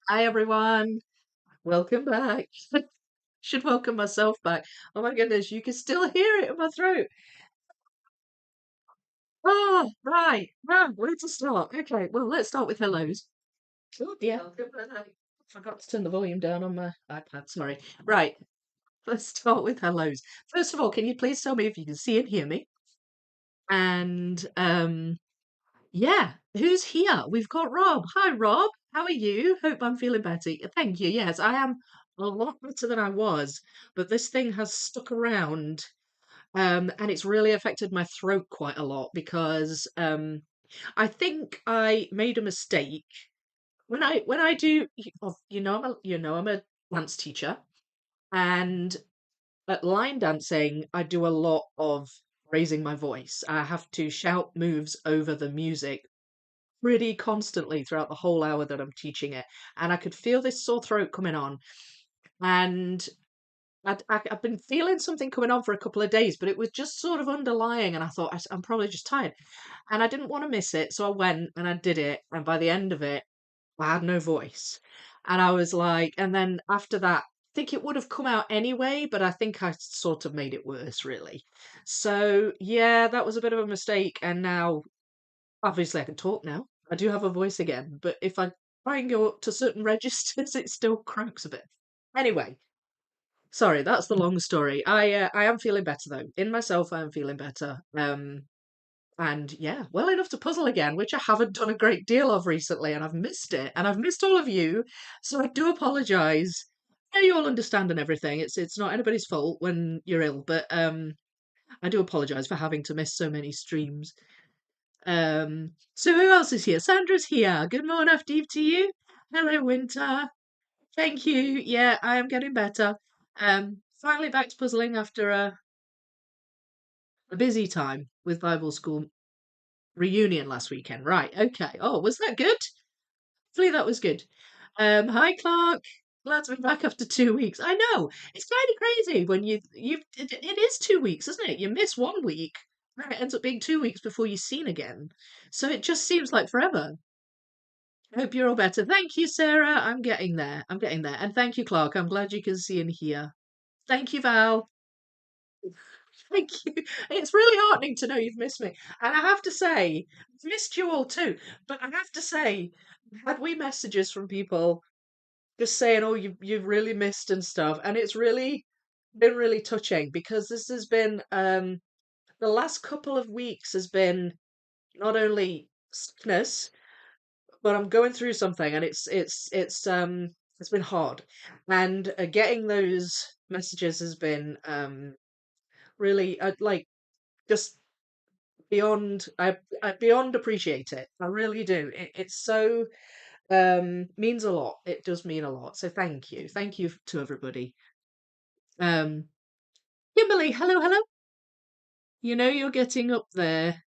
Hi everyone, welcome back. Should welcome myself back. Oh my goodness, you can still hear it in my throat. Oh, right. Where to start? Okay, well, let's start with hellos. Oh dear. I forgot to turn the volume down on my iPad, sorry. Right, let's start with hellos. First of all, can you please tell me if you can see and hear me? And yeah, who's here? We've got Rob. Hi Rob, how are you? Hope I'm feeling better. Thank you. Yes, I am a lot better than I was, but this thing has stuck around, and it's really affected my throat quite a lot because I think I made a mistake when I do I'm a dance teacher, and at line dancing I do a lot of raising my voice. I have to shout moves over the music pretty constantly throughout the whole hour that I'm teaching it. And I could feel this sore throat coming on. And I've been feeling something coming on for a couple of days, but it was just sort of underlying. And I thought, I'm probably just tired. And I didn't want to miss it. So I went and I did it. And by the end of it, I had no voice. And I was like, and then after that, I think it would have come out anyway, but I think I sort of made it worse, really. So yeah, that was a bit of a mistake. And now obviously, I can talk now. I do have a voice again, but if I try and go up to certain registers, it still croaks a bit. Anyway, sorry, that's the long story. I am feeling better though. In myself, I am feeling better. And yeah, well enough to puzzle again, which I haven't done a great deal of recently, and I've missed it, and I've missed all of you. So I do apologise. Yeah, you all understand and everything. It's not anybody's fault when you're ill, but I do apologise for having to miss so many streams. So who else is here? Sandra's here. Good morning, Eve to you. Hello, Winter. Thank you. Yeah, I am getting better. Finally back to puzzling after a busy time with Bible school reunion last weekend. Right, okay. Oh, was that good? Hopefully that was good. Hi Clark. Glad to be back after 2 weeks. I know. It's kind of crazy when it is 2 weeks, isn't it? You miss 1 week, and it ends up being 2 weeks before you're seen again. So it just seems like forever. Hope you're all better. Thank you, Sarah. I'm getting there. I'm getting there. And thank you, Clark. I'm glad you can see and hear. Thank you, Val. Thank you. It's really heartening to know you've missed me. And I have to say, I've missed you all too. But I have to say, had we messages from people just saying, "Oh, you've really missed" and stuff, and it's really been really touching because this has been the last couple of weeks has been not only sickness, but I'm going through something, and it's been hard, and getting those messages has been really like just beyond I beyond appreciate it. I really do. It's so means a lot. It does mean a lot. So thank you to everybody. Um, Kimberly, hello, hello. You know you're getting up there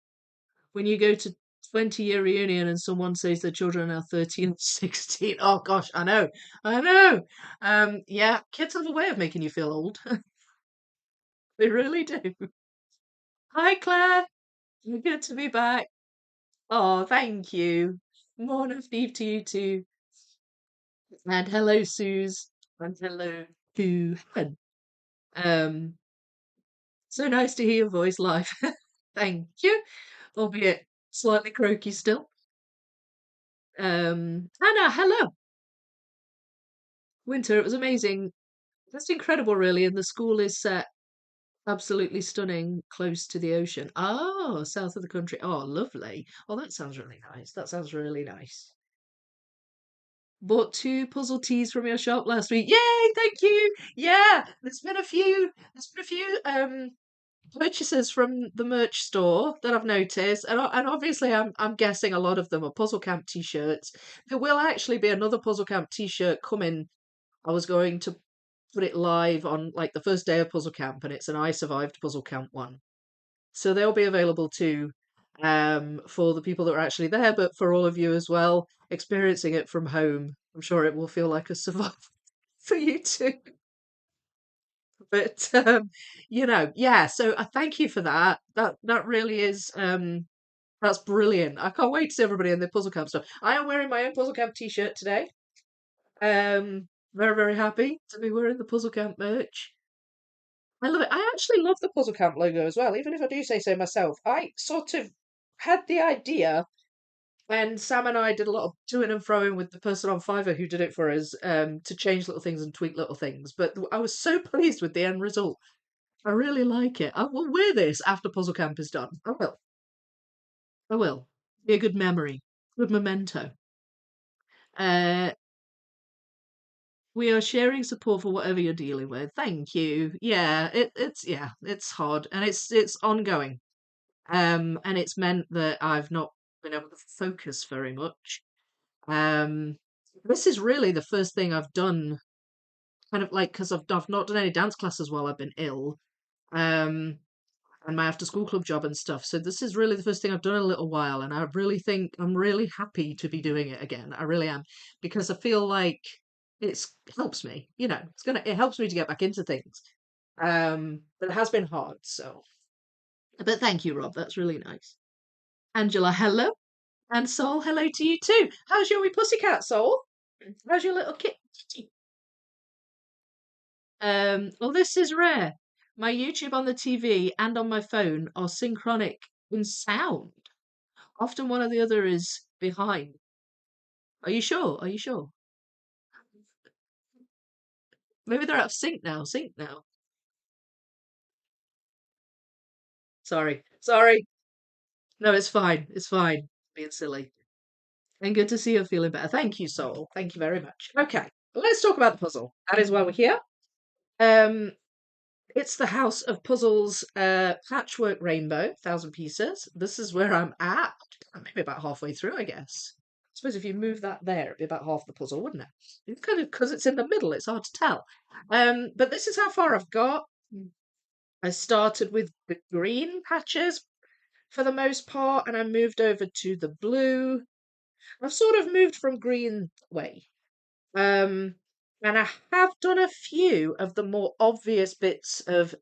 when you go to 20-year reunion and someone says their children are now 13 and 16. Oh gosh, I know. I know. Yeah, kids have a way of making you feel old. They really do. Hi Claire. Good to be back. Oh, thank you. Morning Steve to you too. And hello Suze. And hello to Helen. Um, so nice to hear your voice live. Thank you. Albeit slightly croaky still. Anna, hello. Winter, it was amazing. That's incredible, really. And the school is set absolutely stunning, close to the ocean. Oh, south of the country. Oh, lovely. Oh, that sounds really nice. That sounds really nice. Bought two puzzle tees from your shop last week. Yay, thank you. Yeah, there's been a few purchases from the merch store that I've noticed, and obviously I'm guessing a lot of them are Puzzle Camp t-shirts. There will actually be another Puzzle Camp t-shirt coming. I was going to put it live on like the first day of Puzzle Camp, and it's an I Survived Puzzle Camp one. So they'll be available too, for the people that are actually there, but for all of you as well, experiencing it from home. I'm sure it will feel like a survival for you too. But yeah. So I thank you for that. That really is that's brilliant. I can't wait to see everybody in the Puzzle Camp stuff. I am wearing my own Puzzle Camp t-shirt today. Very, very happy to be wearing the Puzzle Camp merch. I love it. I actually love the Puzzle Camp logo as well, even if I do say so myself. I sort of had the idea, and Sam and I did a lot of to and froing with the person on Fiverr who did it for us, to change little things and tweak little things. But I was so pleased with the end result. I really like it. I will wear this after Puzzle Camp is done. I will. I will. Be a good memory, good memento. Uh, we are sharing support for whatever you're dealing with. Thank you. Yeah, it's hard and it's ongoing. And it's meant that I've not been able to focus very much. Um, this is really the first thing I've done, kind of like because I've not done any dance classes while I've been ill. Um, and my after school club job and stuff. So this is really the first thing I've done in a little while, and I really think I'm really happy to be doing it again. I really am because I feel like it's helps me. It helps me to get back into things. But it has been hard. So, but thank you, Rob. That's really nice. Angela, hello, and Soul, hello to you too. How's your wee pussycat, Soul? How's your little kitty? Well, this is rare. My YouTube on the TV and on my phone are synchronic in sound. Often one or the other is behind. Are you sure? Are you sure? Maybe they're out of sync now. Sync now. Sorry. Sorry. No, it's fine. It's fine. Being silly. And good to see you're feeling better. Thank you, Soul. Thank you very much. Okay. Let's talk about the puzzle. That is why we're here. Um, it's the House of Puzzles Patchwork Rainbow, 1,000 pieces. This is where I'm at. Maybe about halfway through, I guess. I suppose if you move that there, it'd be about half the puzzle, wouldn't it? It's kind of because it's in the middle, it's hard to tell. But this is how far I've got. I started with the green patches for the most part, and I moved over to the blue. I've sort of moved from green way. Um, and I have done a few of the more obvious bits of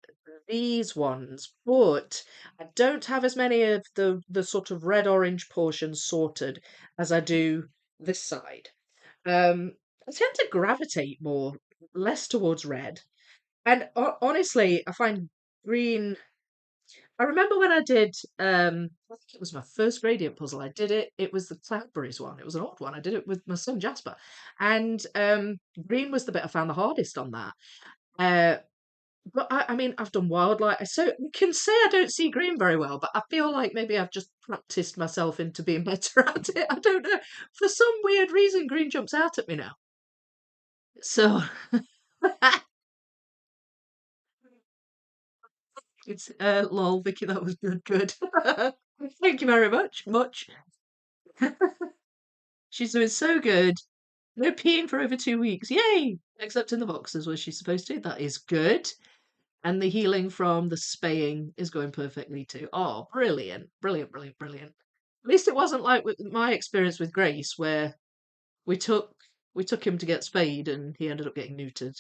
these ones, but I don't have as many of the sort of red orange portions sorted as I do this side. I tend to gravitate more less towards red, and honestly, I find green. I remember when I did, I think it was my first gradient puzzle. I did it. It was the Cloudberries one. It was an old one. I did it with my son Jasper, and green was the bit I found the hardest on that. Uh, but I mean, I've done wildlife, so you can say I don't see green very well, but I feel like maybe I've just practiced myself into being better at it. I don't know. For some weird reason, green jumps out at me now. So it's lol, Vicky. That was good. Good. Thank you very much. Much. She's doing so good. No peeing for over 2 weeks. Yay! Except in the boxes where she's supposed to. That is good. And the healing from the spaying is going perfectly too. Oh, brilliant. Brilliant, brilliant, brilliant. At least it wasn't like with my experience with Grace, where we took we took him to get spayed and he ended up getting neutered.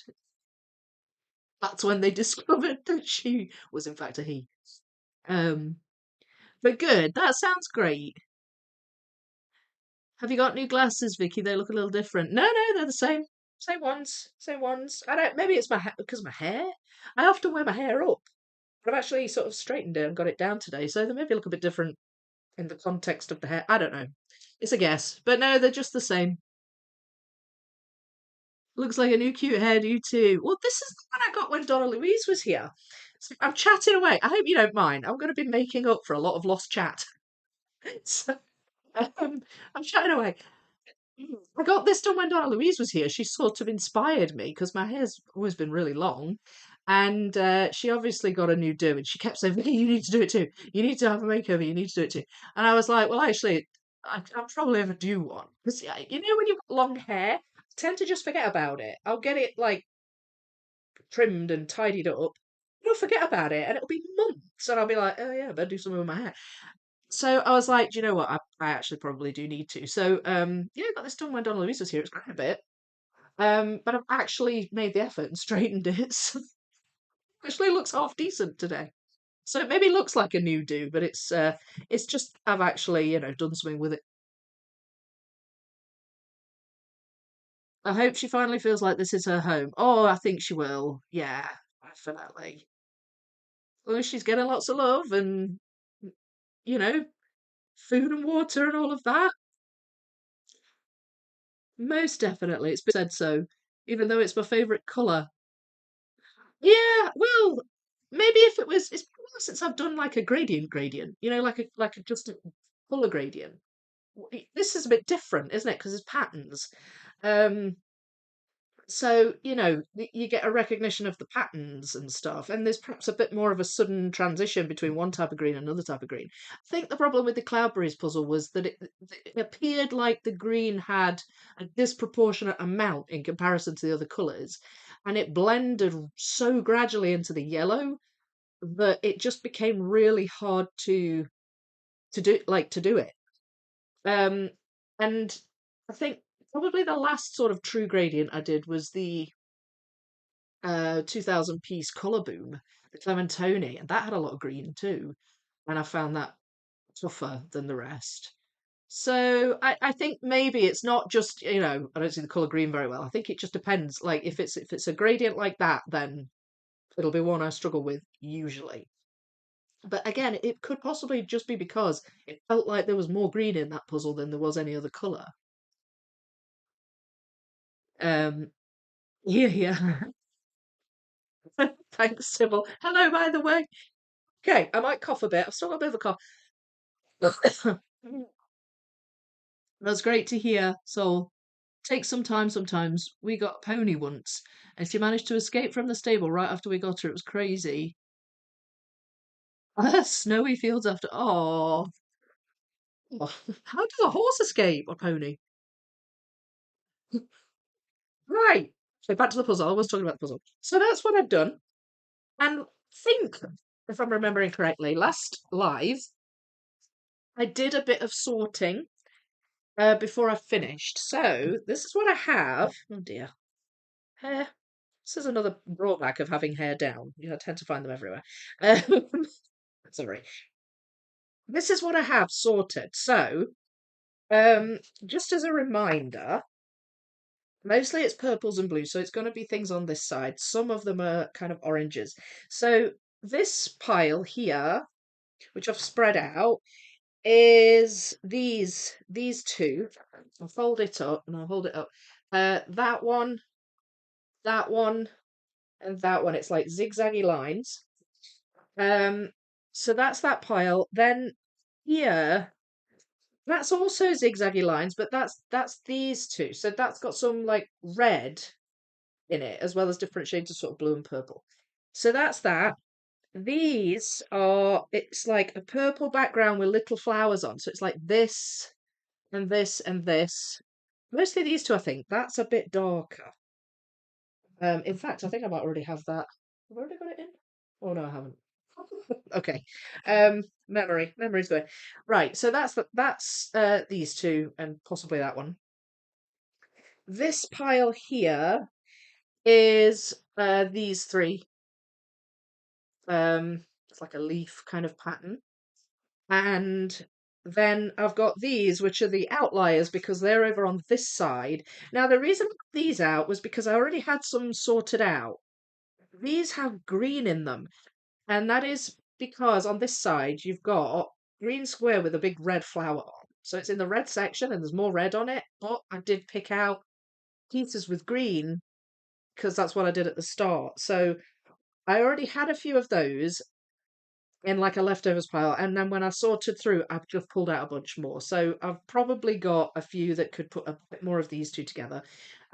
That's when they discovered that she was in fact a he. Um, but good. That sounds great. Have you got new glasses, Vicky? They look a little different. No, no, they're the same. Same ones. Same ones. I don't. Maybe it's because of my hair. I often wear my hair up. But I've actually sort of straightened it and got it down today, so they maybe look a bit different in the context of the hair. I don't know. It's a guess, but no, they're just the same. Looks like a new cute hairdo too. Well, this is the one I got when Donna Louise was here. So I'm chatting away. I hope you don't mind. I'm going to be making up for a lot of lost chat. So I'm chatting away. I got this done when Donna Louise was here. She sort of inspired me because my hair's always been really long. And she obviously got a new do, and she kept saying, Vicky, you need to do it too. You need to have a makeover. You need to do it too. And I was like, well, actually, I'll probably ever do one. Because, when you've got long hair, I tend to just forget about it. I'll get it, like, trimmed and tidied up. And I'll forget about it, and it'll be months. And I'll be like, oh, yeah, I better do something with my hair. So I was like, do you know what? I actually probably do need to. So yeah, I got this done when Donna Louise was here. It's quite a bit. But I've actually made the effort and straightened it. So it actually looks half decent today. So it maybe looks like a new do, but it's just I've actually, done something with it. I hope she finally feels like this is her home. Oh, I think she will. Yeah, definitely. Well, she's getting lots of love and, you know, food and water and all of that. Most definitely. It's been said so, even though it's my favourite colour. Yeah, well, maybe if it was, it's been a while since I've done like a gradient, like a just a colour gradient. This is a bit different, isn't it? Because it's patterns. Um, so, you get a recognition of the patterns and stuff, and there's perhaps a bit more of a sudden transition between one type of green and another type of green. I think the problem with the Cloudberries puzzle was that it appeared like the green had a disproportionate amount in comparison to the other colours, and it blended so gradually into the yellow that it just became really hard to do it. Um, and I think probably the last sort of true gradient I did was the 2000 piece color boom, the Clementoni, and that had a lot of green too. And I found that tougher than the rest. So I think maybe it's not just, I don't see the color green very well. I think it just depends. Like if it's a gradient like that, then it'll be one I struggle with usually. But again, it could possibly just be because it felt like there was more green in that puzzle than there was any other color. Um, yeah, yeah. Thanks, Sybil. Hello, by the way. Okay, I might cough a bit. I've still got a bit of a cough. That's great to hear. So, takes some time sometimes. We got a pony once, and she managed to escape from the stable right after we got her. It was crazy. Snowy fields after. Oh, how does a horse escape a pony? Right. So back to the puzzle. I was talking about the puzzle. So that's what I've done. And I think, if I'm remembering correctly, last live I did a bit of sorting before I finished. So this is what I have. Oh dear. Hair. This is another drawback of having hair down. I tend to find them everywhere. Um, sorry. This is what I have sorted. So, just as a reminder, mostly it's purples and blues, so it's going to be things on this side. Some of them are kind of oranges. So this pile here, which I've spread out, is these two. I'll fold it up and I'll hold it up. That one, and that one. It's like zigzaggy lines. Um, so that's that pile. Then here, that's also zigzaggy lines, but that's these two. So that's got some like red in it, as well as different shades of sort of blue and purple. So that's that. These are, it's like a purple background with little flowers on. So it's like this and this and this. Mostly these two, I think. That's a bit darker. In fact, I think I might already have that. Have I already got it in? Oh no, I haven't. Okay. Memory's going. Right, so that's these two and possibly that one. This pile here is these three. It's like a leaf kind of pattern. And then I've got these, which are the outliers because they're over on this side. Now, the reason I got these out was because I already had some sorted out. These have green in them, and that is because on this side you've got green square with a big red flower on. So it's in the red section and there's more red on it. But I did pick out pieces with green because that's what I did at the start. So I already had a few of those in like a leftovers pile, and then when I sorted through, I've just pulled out a bunch more. So I've probably got a few that could put a bit more of these two together.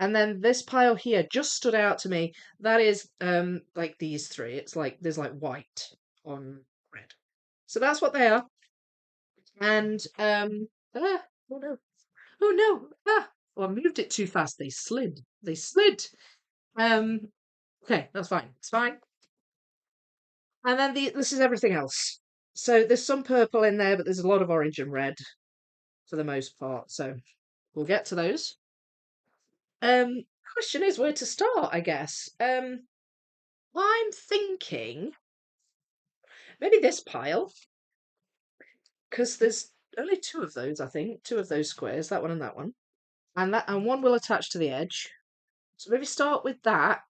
And then this pile here just stood out to me. That is like these three. It's like there's like white on red. So that's what they are. And oh no. Oh no. Well, I moved it too fast. They slid. They slid. Um okay, that's fine. It's fine. And then this is everything else. So there's some purple in there, but there's a lot of orange and red for the most part. So we'll get to those. Question is where to start, I guess. I'm thinking maybe this pile, because there's only two of those, I think, two of those squares, that one and that one. And one will attach to the edge. So maybe start with that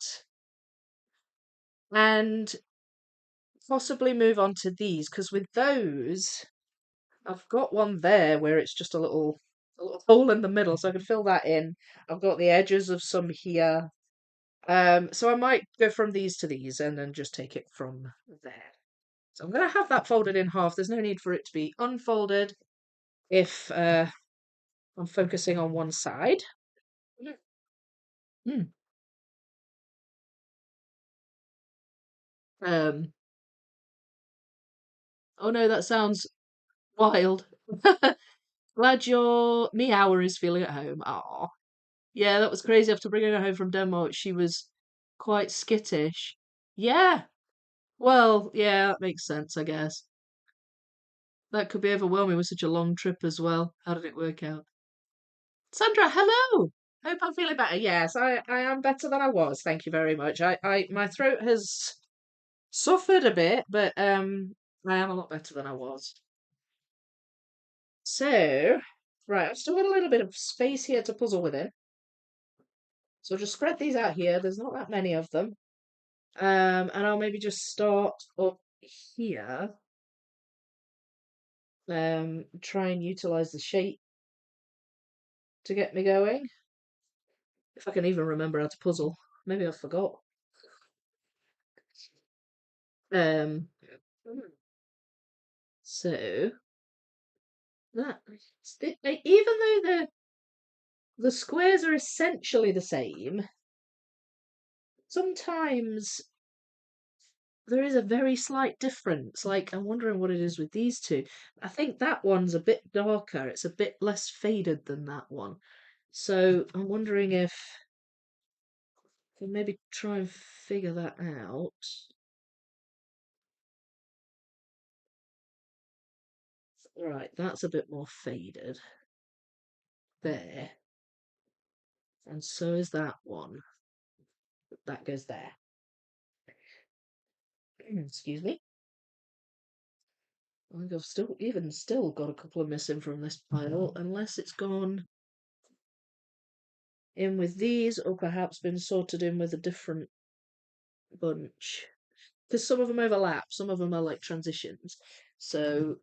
and possibly move on to these, because with those, I've got one there where it's just a little hole in the middle, so I can fill that in. I've got the edges of some here. So I might go from these to these and then just take it from there. So I'm going to have that folded in half. There's no need for it to be unfolded if I'm focusing on one side. Mm. Um, oh no, that sounds wild. Glad your meower is feeling at home. Ah, yeah, that was crazy. After bringing her home from Denmark, she was quite skittish. Yeah, well, yeah, that makes sense, I guess. That could be overwhelming with such a long trip as well. How did it work out? Sandra, hello. Hope I'm feeling better. Yes, I am better than I was. Thank you very much. My throat has suffered a bit, but I am a lot better than I was. So, right, I've still got a little bit of space here to puzzle with it. So I'll just spread these out here. There's not that many of them. And I'll maybe just start up here. Try and utilize the shape to get me going. If I can even remember how to puzzle. Maybe I forgot. Um, so that even though the squares are essentially the same, sometimes there is a very slight difference. Like, I'm wondering what it is with these two. I think that one's a bit darker. It's a bit less faded than that one. So I'm wondering if I can maybe try and figure that out. Right, that's a bit more faded. There. And so is that one. That goes there. Excuse me. I think I've still got a couple of missing from this pile, unless it's gone in with these, or perhaps been sorted in with a different bunch. Because some of them overlap, some of them are like transitions. So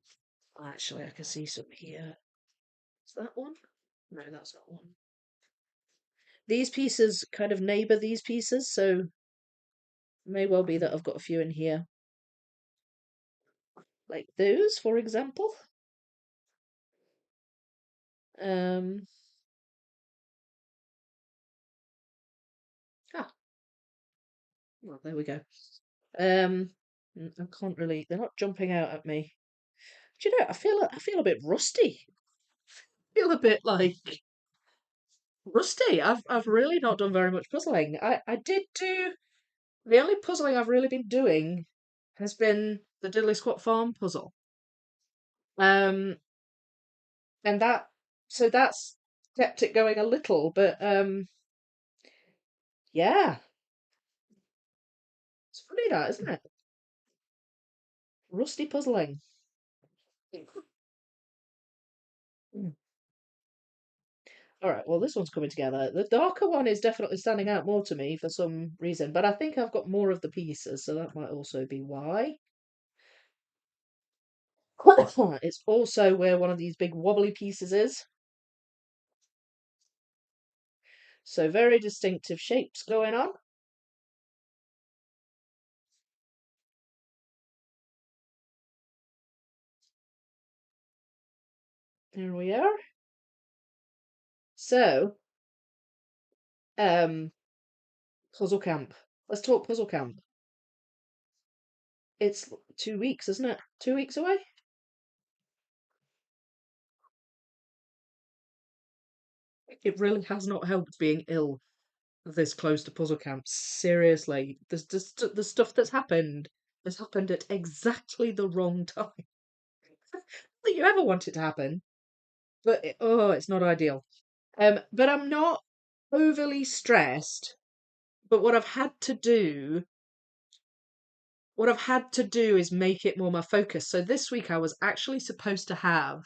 actually, I can see some here. Is that one? No, that's not one. These pieces kind of neighbour these pieces, so it may well be that I've got a few in here. Like those, for example. Um, ah, well, there we go. I can't really, they're not jumping out at me. Do you know, I feel a bit rusty. I feel a bit like rusty. I've really not done very much puzzling. I did do the only puzzling I've really been doing has been the Diddley Squat Farm puzzle. Um, and that's kept it going a little, but yeah, it's funny that, isn't it? Rusty puzzling. Mm. All right, well, this one's coming together. The darker one is definitely standing out more to me for some reason, but I think I've got more of the pieces, so that might also be why. It's also where one of these big wobbly pieces is. So very distinctive shapes going on. There we are. So, um, puzzle camp. Let's talk puzzle camp. It's 2 weeks, isn't it? 2 weeks away? It really has not helped being ill this close to puzzle camp. Seriously, there's just the stuff that's happened has happened at exactly the wrong time. That you ever want it to happen, but oh, it's not ideal. But I'm not overly stressed. But what I've had to do is make it more my focus. So this week I was actually supposed to have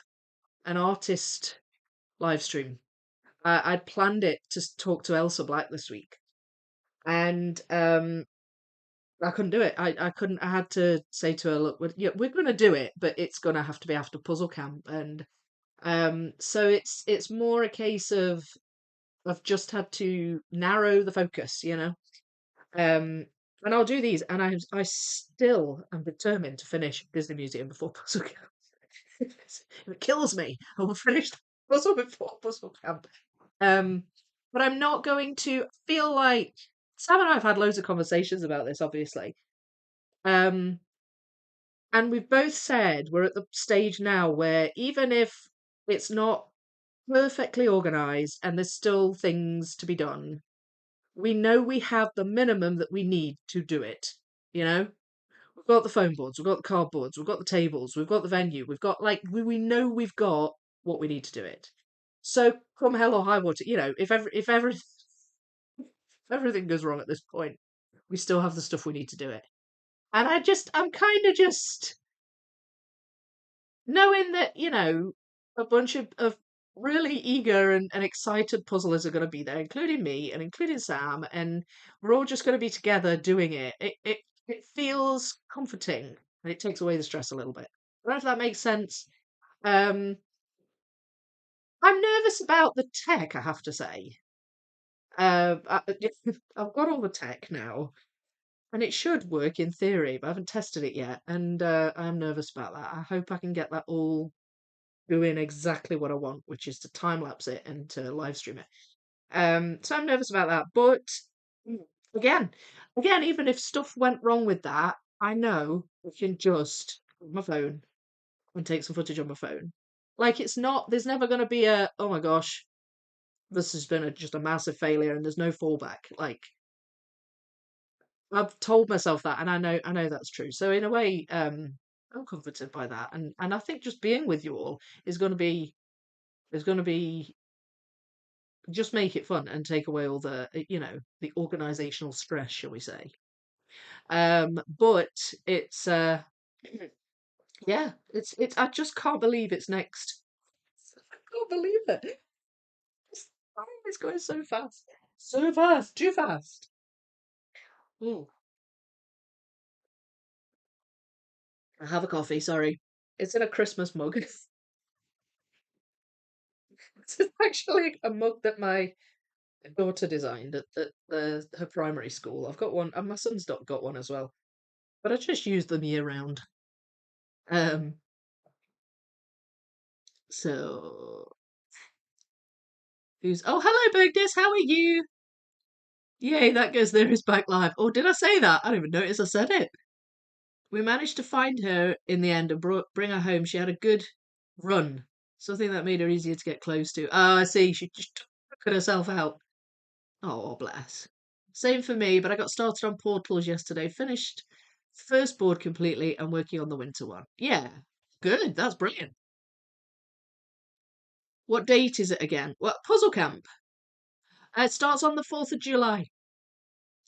an artist live stream. I'd planned it to talk to Elsa Black this week. and I couldn't do it. I couldn't. I had to say to her, "Look, yeah, we're going to do it, but it's going to have to be after puzzle camp." And so it's more a case of I've just had to narrow the focus, you know. Um, and I'll do these, and I still am determined to finish Disney Museum before puzzle camp. If it kills me, I will finish the puzzle before puzzle camp. Um, but I'm not going to feel like Sam and I have had loads of conversations about this, obviously. Um, and we've both said we're at the stage now where even if it's not perfectly organized and there's still things to be done, we know we have the minimum that we need to do it. You know, we've got the foam boards, we've got the cardboards, we've got the tables, we've got the venue, we've got like we know we've got what we need to do it. So come hell or high water, you know, if everything goes wrong at this point, we still have the stuff we need to do it. And I'm kind of just knowing that, you know, a bunch of really eager and excited puzzlers are going to be there, including me and including Sam, and we're all just going to be together doing it. It feels comforting and it takes away the stress a little bit. I don't know if that makes sense. Um, I'm nervous about the tech, I have to say. I've got all the tech now, and it should work in theory, but I haven't tested it yet, and I'm nervous about that. I hope I can get that all doing exactly what I want, which is to time lapse it and to live stream it. So I'm nervous about that. But mm, again, even if stuff went wrong with that, I know I can just hold my phone and take some footage on my phone. Like it's not. There's never going to be a oh my gosh, this has been just a massive failure and there's no fallback. Like I've told myself that, and I know that's true. So in a way, I'm comforted by that, and I think just being with you all is going to be is going to be just make it fun and take away all the you know the organizational stress, shall we say. But it's yeah, it's I just can't believe it's next. I can't believe it. Time is going so fast, so fast, too fast. Mm. I have a coffee, sorry. It's in a Christmas mug. It's actually a mug that my daughter designed at her primary school. I've got one, and my son's got one as well. But I just use them year round. Um, so who's oh hello Bogdis, how are you? Yay, that goes there is back live. Oh, did I say that? I don't even notice I said it. We managed to find her in the end and bring her home. She had a good run, something that made her easier to get close to. Oh, I see. She just took herself out. Oh, bless. Same for me, but I got started on portals yesterday. Finished first board completely and working on the winter one. Yeah, good. That's brilliant. What date is it again? What puzzle camp? It starts on the 4th of July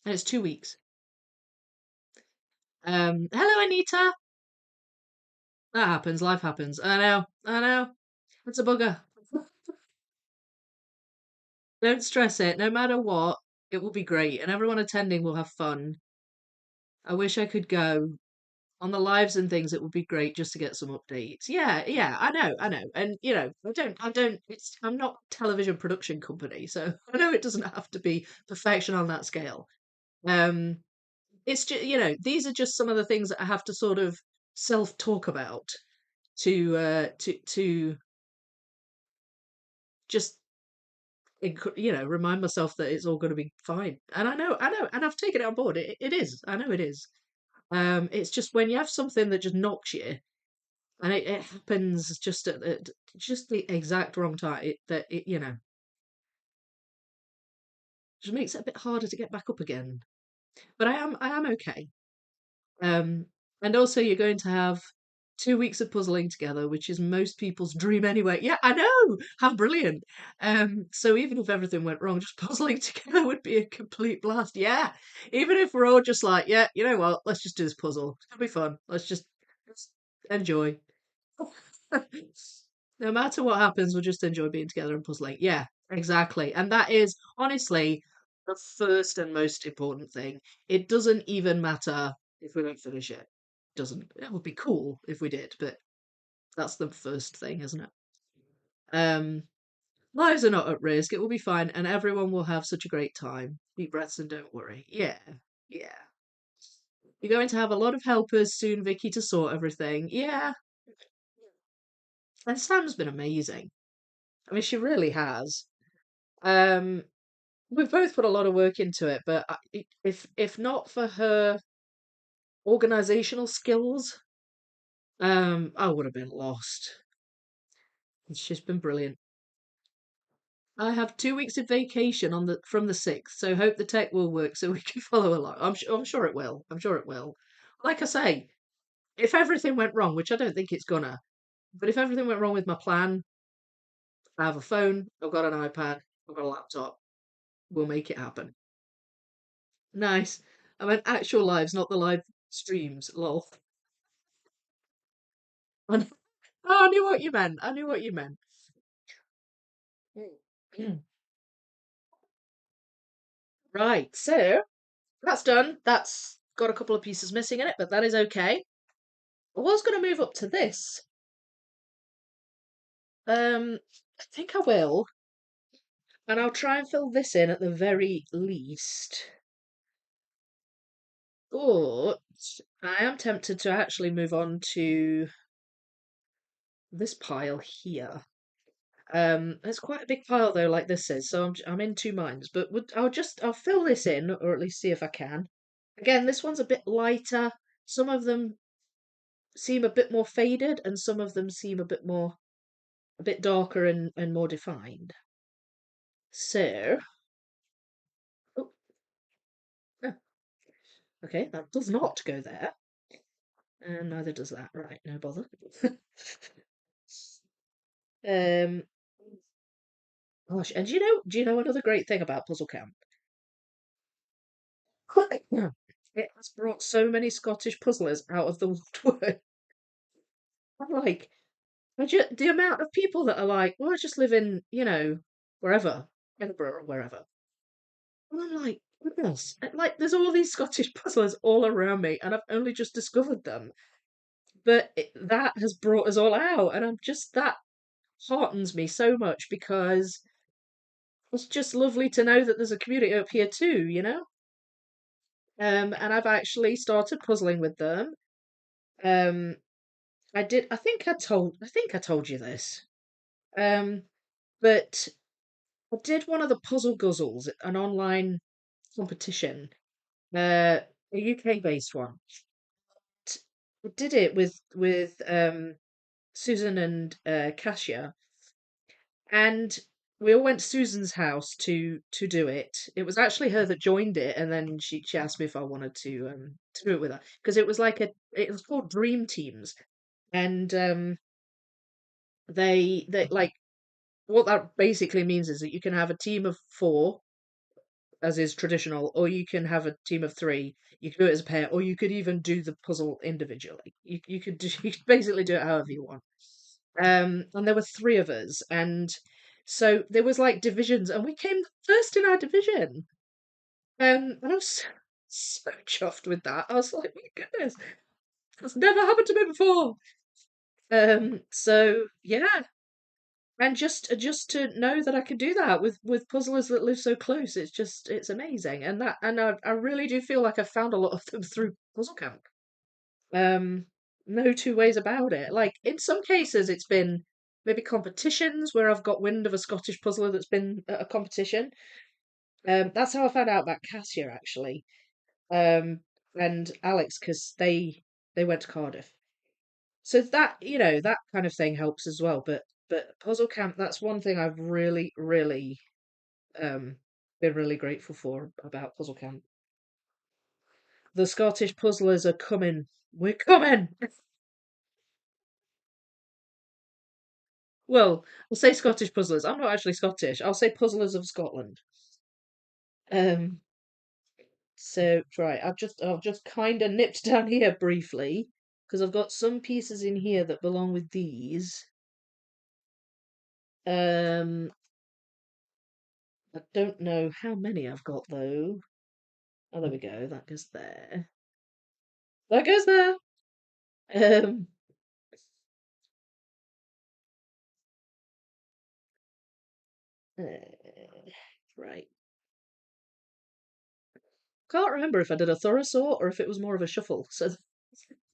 and it's 2 weeks. Hello, Anita. That happens. Life happens. I know. I know. It's a bugger. Don't stress it. No matter what, it will be great and everyone attending will have fun. I wish I could go on the lives and things. It would be great just to get some updates. Yeah, yeah, I know. And you know, I'm not a television production company, so I know it doesn't have to be perfection on that scale. Um, it's just, you know, these are just some of the things that I have to sort of self-talk about to just you know remind myself that it's all going to be fine. And I know, and I've taken it on board. It is. I know it is. It's just when you have something that just knocks you, and it happens just at just the exact wrong time. That it you know just makes it a bit harder to get back up again. But I am okay. Um, and also you're going to have 2 weeks of puzzling together, which is most people's dream anyway. Yeah, I know. How brilliant. So even if everything went wrong, just puzzling together would be a complete blast. Yeah. Even if we're all just like, yeah, you know what, let's just do this puzzle. It'll be fun. Let's enjoy. No matter what happens, we'll just enjoy being together and puzzling. Yeah, exactly. And that is honestly the first and most important thing. It doesn't even matter if we don't finish it. Doesn't. It would be cool if we did, but that's the first thing, isn't it? Um, Lives are not at risk. It will be fine, and everyone will have such a great time. Deep breaths and don't worry. Yeah, yeah. You're going to have a lot of helpers soon, Vicky, to sort everything. Yeah, and Sam's been amazing. I mean, she really has. Um, we've both put a lot of work into it, but if not for her organizational skills, I would have been lost. She's been brilliant. I have 2 weeks of vacation on the from the 6th, so hope the tech will work so we can follow along. I'm sure it will. I'm sure it will. Like I say, if everything went wrong, which I don't think it's gonna, but if everything went wrong with my plan, I have a phone, I've got an iPad, I've got a laptop. We'll make it happen. Nice. I meant actual lives, not the live streams. Lol. Oh, I knew what you meant. I knew what you meant. Right, so that's done. That's got a couple of pieces missing in it, but that is okay. I was going to move up to this. I think I will, and I'll try and fill this in at the very least. But I am tempted to actually move on to this pile here. It's quite a big pile though, like this is, so I'm in two minds. But I'll fill this in, or at least see if I can. Again, this one's a bit lighter. Some of them seem a bit more faded, and some of them seem a bit darker and more defined. So, oh, oh, okay, that does not go there, and neither does that. Right, no bother. um, Gosh, and do you know another great thing about Puzzle Camp? It has brought so many Scottish puzzlers out of the woodwork. I'm like, the amount of people that are like, well, I just live in, wherever, Edinburgh or wherever. And I'm like, goodness, like there's all these Scottish puzzlers all around me, and I've only just discovered them. But that has brought us all out, and that heartens me so much because it's just lovely to know that there's a community up here too. And I've actually started puzzling with them. Um, I did. I think I told you this. Um, but I did one of the Puzzle Guzzles, an online competition, a UK-based one. I did it with Susan and Kasia, and we all went to Susan's house to do it. It was actually her that joined it, and then she asked me if I wanted to do it with her because it was called Dream Teams, and they like what that basically means is that you can have a team of four, as is traditional, or you can have a team of three. You can do it as a pair, or you could even do the puzzle individually. You could basically do it however you want. And there were three of us, and so there was like divisions, and we came first in our division. And I was so chuffed with that. I was like, my goodness, that's never happened to me before. So yeah, and just to know that I can do that with puzzlers that live so close, it's amazing. And I really do feel like I've found a lot of them through Puzzle Camp. Um, no two ways about it. Like in some cases, it's been maybe competitions where I've got wind of a Scottish puzzler that's been at a competition. That's how I found out about Cassia actually, um, and Alex because they went to Cardiff. So that kind of thing helps as well. But Puzzle Camp, that's one thing I've really, really um been really grateful for about Puzzle Camp. The Scottish puzzlers are coming. We're coming. Well, I'll say Scottish puzzlers. I'm not actually Scottish. I'll say puzzlers of Scotland. Um, so right, I've just kind of nipped down here briefly because I've got some pieces in here that belong with these. Um, I don't know how many I've got though. Oh, there we go. That goes there. That goes there. Um, right. Can't remember if I did a thorough sort or if it was more of a shuffle. So it's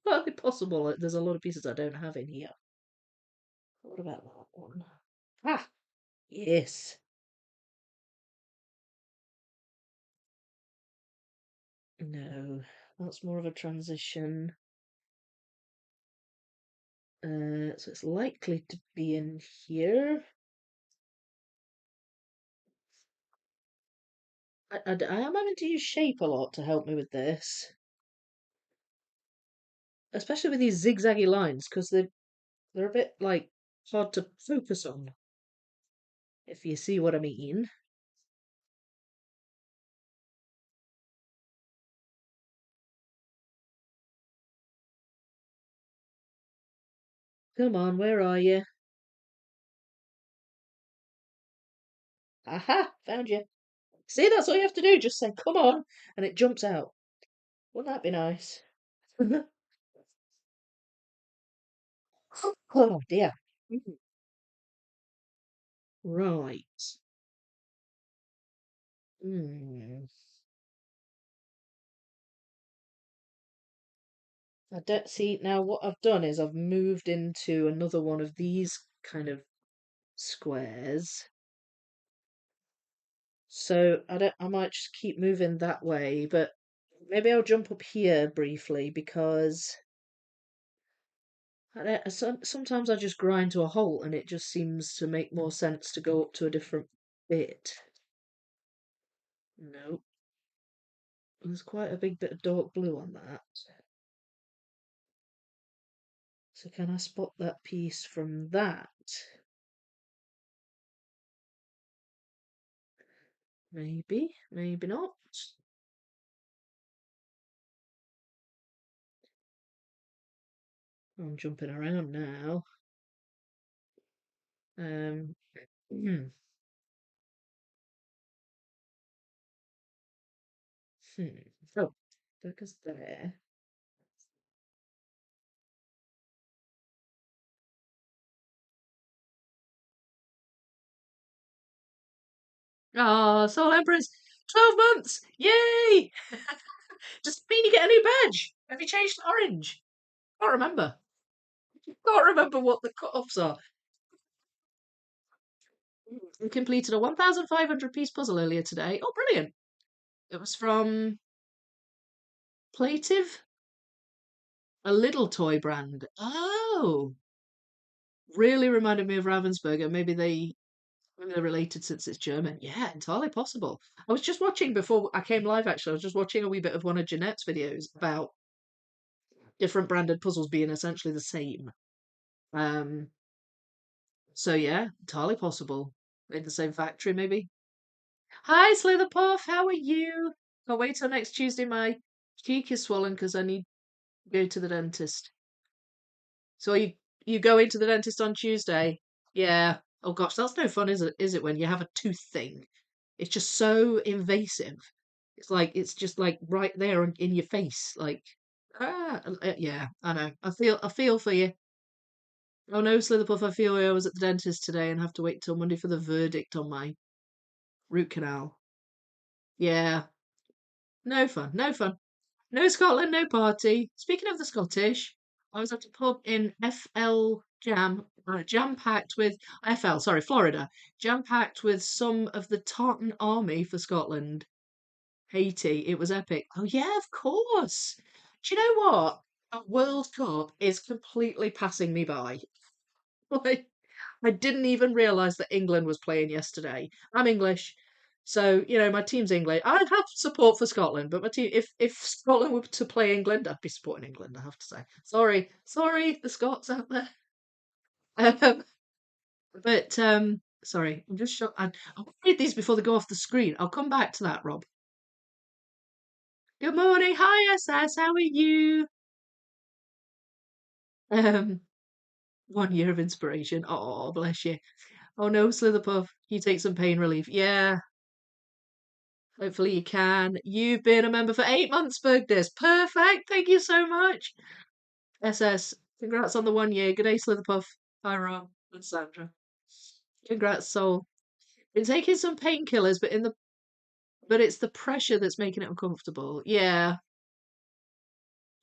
partly possible that there's a lot of pieces I don't have in here. What about that one? Ah, yes. No, that's more of a transition. So it's likely to be in here. I am having to use shape a lot to help me with this, especially with these zigzaggy lines, because they're a bit like hard to focus on, if you see what I mean. Come on, where are you? Aha, found you. See, that's all you have to do. Just say, come on, and it jumps out. Wouldn't that be nice? Oh dear. Mhm. Right. Hmm. I don't see now what I've done is I've moved into another one of these kind of squares. So I might just keep moving that way, but maybe I'll jump up here briefly because sometimes I just grind to a halt and it just seems to make more sense to go up to a different bit. No, there's quite a big bit of dark blue on that. So can I spot that piece from that? Maybe, maybe not. I'm jumping around now. Um, hmm. Oh, focus there. Ah, Soul Empress, 12 months! Yay! Just mean you get a new badge. Have you changed to orange? Can't remember. Can't remember what the cut-offs are. We completed a 1,500 piece puzzle earlier today. Oh, brilliant. It was from Plative, a little toy brand. Oh, really reminded me of Ravensburger. Maybe they're related since it's German. Yeah, entirely possible. I was just watching before I came live, actually. I was just watching a wee bit of one of Jeanette's videos about different branded puzzles being essentially the same. Um, so yeah, entirely possible. In the same factory, maybe. Hi, Slitherpuff, how are you? Can't wait till next Tuesday. My cheek is swollen because I need to go to the dentist. So you go into the dentist on Tuesday? Yeah. Oh gosh, that's no fun, is it? Is it when you have a tooth thing? It's just so invasive. It's just like right there in your face. Like yeah, I know. I feel for you. Oh no, Slitherpuff, I feel I was at the dentist today and have to wait till Monday for the verdict on my root canal. Yeah, no fun, no fun. No Scotland, no party. Speaking of the Scottish, I was at a pub in FL Jam, jam packed with FL, sorry, Florida, jam packed with some of the Tartan Army for Scotland. Haiti, it was epic. Oh yeah, of course. Do you know what? A World Cup is completely passing me by. Like, I didn't even realise that England was playing yesterday. I'm English, so my team's English. I'd have support for Scotland, but my team, if Scotland were to play England, I'd be supporting England. I have to say, sorry, the Scots out there. Um, but sorry, I'm just shocked. I'll read these before they go off the screen. I'll come back to that, Rob. Good morning, hi SS, how are you? Um, 1 year of inspiration. Oh, bless you. Oh no, Slitherpuff, you take some pain relief. Yeah, Hopefully you can. You've been a member for 8 months, Bergdis. Perfect. Thank you so much. SS, congrats on the 1 year. Good day, Slitherpuff. Hi, Rob and Sandra. Congrats, Soul. Been taking some painkillers, but it's the pressure that's making it uncomfortable. Yeah,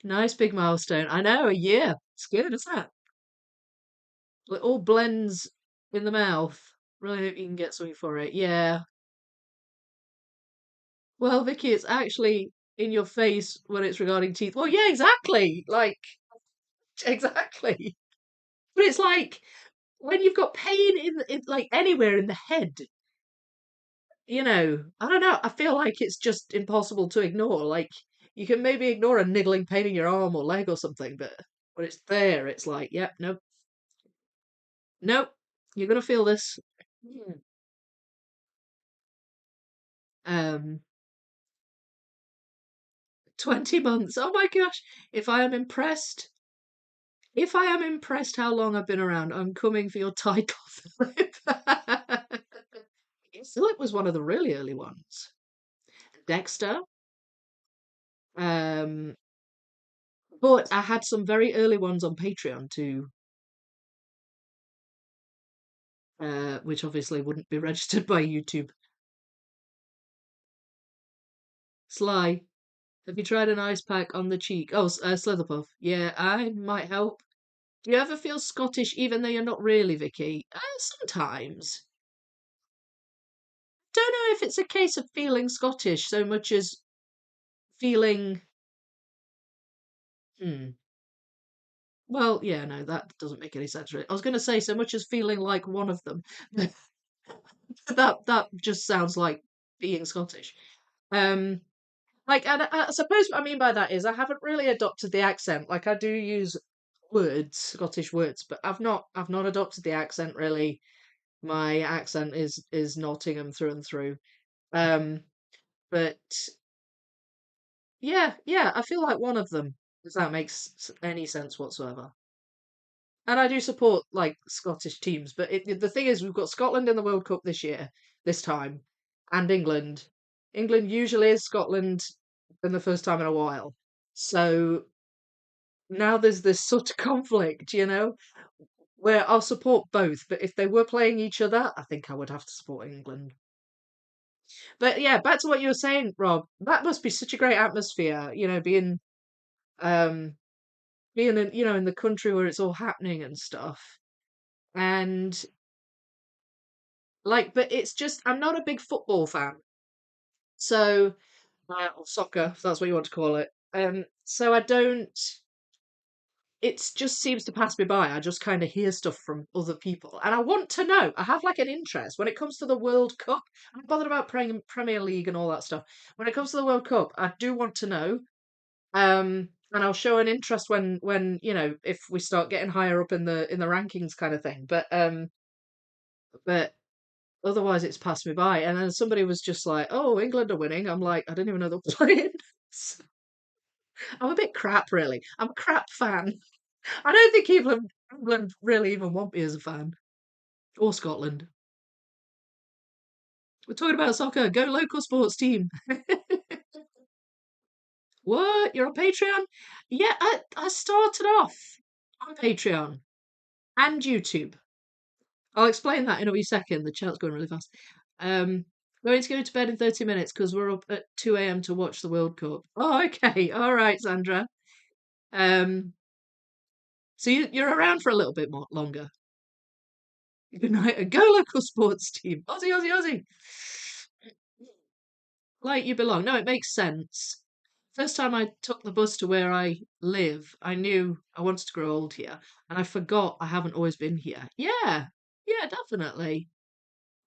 nice big milestone. I know, a year. It's good, isn't it? It all blends in the mouth. Really hope you can get something for it. Yeah. Well, Vicky, it's actually in your face when it's regarding teeth. Well, yeah, exactly. Like, exactly. But it's like when you've got pain in like anywhere in the head, I don't know. I feel like it's just impossible to ignore. Like, you can maybe ignore a niggling pain in your arm or leg or something, but when it's there, it's like, yep, nope, nope, you're gonna feel this. Hmm. Um, 20 months. Oh my gosh. If I am impressed, if I am impressed how long I've been around, I'm coming for your title, Philip. Philip was one of the really early ones. Dexter. Um, but I had some very early ones on Patreon too, which obviously wouldn't be registered by YouTube. Sly, have you tried an ice pack on the cheek? Oh, Slitherpuff. Yeah, I might help. Do you ever feel Scottish even though you're not really, Vicky? Sometimes. Don't know if it's a case of feeling Scottish so much as feeling. Hmm. Well, yeah, no, that doesn't make any sense. Really. I was going to say so much as feeling like one of them. That just sounds like being Scottish. Um, like, and I suppose what I mean by that is I haven't really adopted the accent. Like, I do use words, Scottish words, but I've not adopted the accent really. My accent is Nottingham through and through. Um, but yeah, yeah, I feel like one of them. If that makes any sense whatsoever. And I do support like Scottish teams, but the thing is, we've got Scotland in the World Cup this time, and England. England usually is Scotland in the first time in a while. So now there's this sort of conflict, where I'll support both, but if they were playing each other, I think I would have to support England. But yeah, back to what you were saying, Rob. That must be such a great atmosphere, um being in the country where it's all happening and stuff. And like, but it's just I'm not a big football fan. So, or soccer, if that's what you want to call it. So I don't. It just seems to pass me by. I just kind of hear stuff from other people, and I want to know. I have like an interest when it comes to the World Cup. I'm not bothered about Premier League and all that stuff. When it comes to the World Cup, I do want to know. And I'll show an interest when if we start getting higher up in the rankings kind of thing. But otherwise, it's passed me by. And then somebody was just like, "Oh, England are winning." I'm like, I didn't even know they were playing. So, I'm a bit crap, really. I'm a crap fan. I don't think England really even want me as a fan. Or Scotland. We're talking about soccer. Go local sports team. What? You're on Patreon? Yeah, I started off on Patreon and YouTube. I'll explain that in a wee second. The chat's going really fast. Um, going to go to bed in 30 minutes because we're up at 2 a.m. to watch the World Cup. Oh, okay. All right, Sandra. Um, so you're around for a little bit more longer. Good night. Go local sports team. Aussie, Aussie, Aussie. Like you belong. No, it makes sense. First time I took the bus to where I live, I knew I wanted to grow old here, and I forgot I haven't always been here. Yeah, yeah, definitely.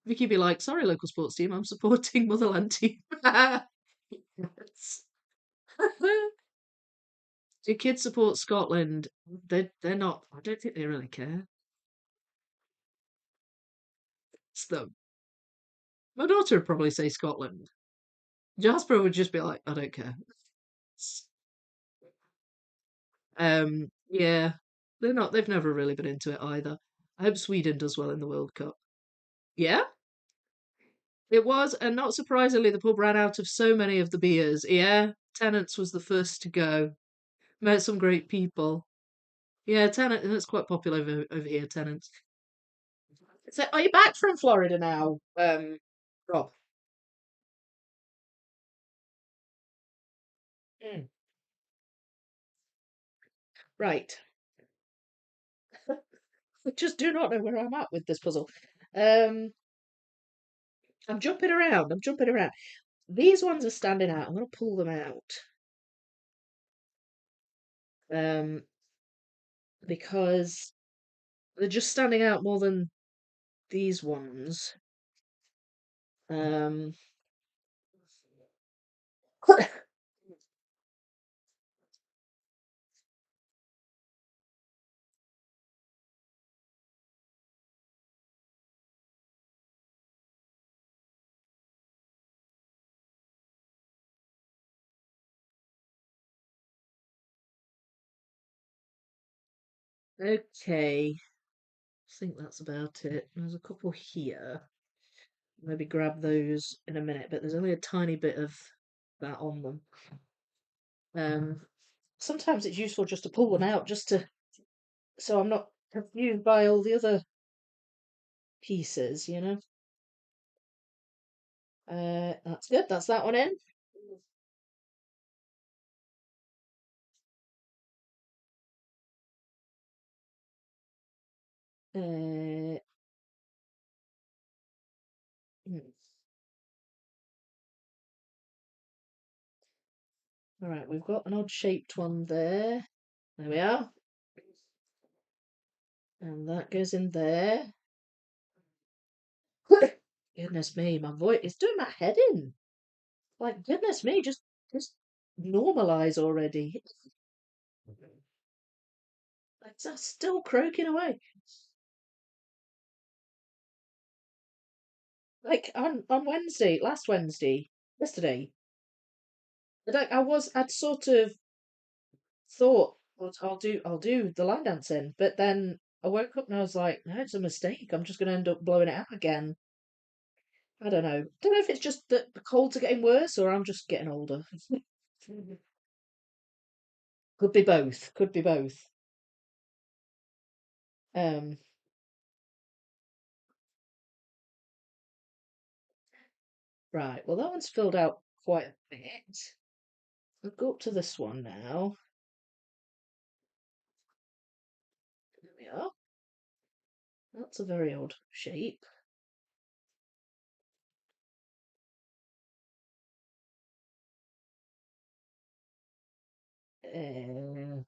Vicky be like, sorry, local sports team, I'm supporting Motherland team. Yes. Do kids support Scotland? They're not. I don't think they really care. It's them. My daughter would probably say Scotland. Jasper would just be like, I don't care. Yeah, they're not. They've never really been into it either. I hope Sweden does well in the World Cup. Yeah, It was, and not surprisingly, the pub ran out of so many of the beers. Yeah, Tennant's was the first to go. Met some great people. Yeah, Tennant, and it's quite popular over here, Tennant's. So, are you back from Florida now, Rob? Mm. Right. I just do not know where I'm at with this puzzle. Um, I'm jumping around. I'm jumping around. These ones are standing out. I'm going to pull them out. Um, because they're just standing out more than these ones. Um, okay. I think that's about it. There's a couple here. Maybe grab those in a minute, but there's only a tiny bit of that on them. Sometimes it's useful just to pull them out, just to so I'm not confused by all the other pieces, you know. That's good. That's that one in. Uh, hmm. All right, we've got an odd shaped one there. There we are. And that goes in there. Goodness me, my voice is doing my head in. Like, goodness me, just normalize already. It's still croaking away. Like on Wednesday, last Wednesday, yesterday, I'd sort of thought, well, I'll do the line dancing, but then I woke up and I was like, no, it's a mistake. I'm just going to end up blowing it out again. I don't know. Don't know if it's just that the colds are getting worse or I'm just getting older. Could be both. Could be both. Um, right. Well, that one's filled out quite a bit. I'll go up to this one now. There we are. That's a very odd shape. Uh,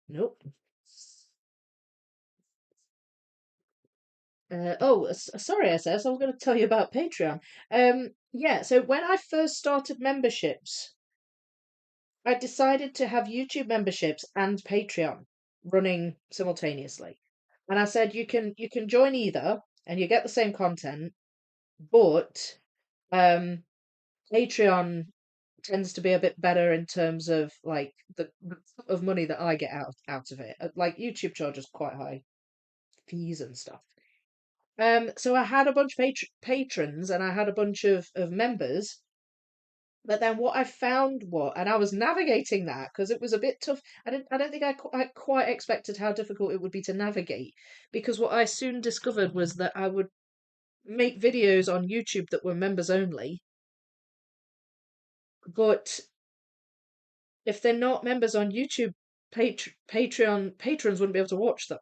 nope. Sorry, SS. I was going to tell you about Patreon. Yeah. So when I first started memberships, I decided to have YouTube memberships and Patreon running simultaneously. And I said you can join either and you get the same content, but um Patreon tends to be a bit better in terms of like the sort of money that I get out of it. Like YouTube charges quite high fees and stuff. So I had a bunch of patrons and I had a bunch of members. But then what I found and I was navigating that because it was a bit tough. I don't think I quite expected how difficult it would be to navigate because what I soon discovered was that I would make videos on YouTube that were members only, but if they're not members on YouTube, Patreon patrons wouldn't be able to watch them.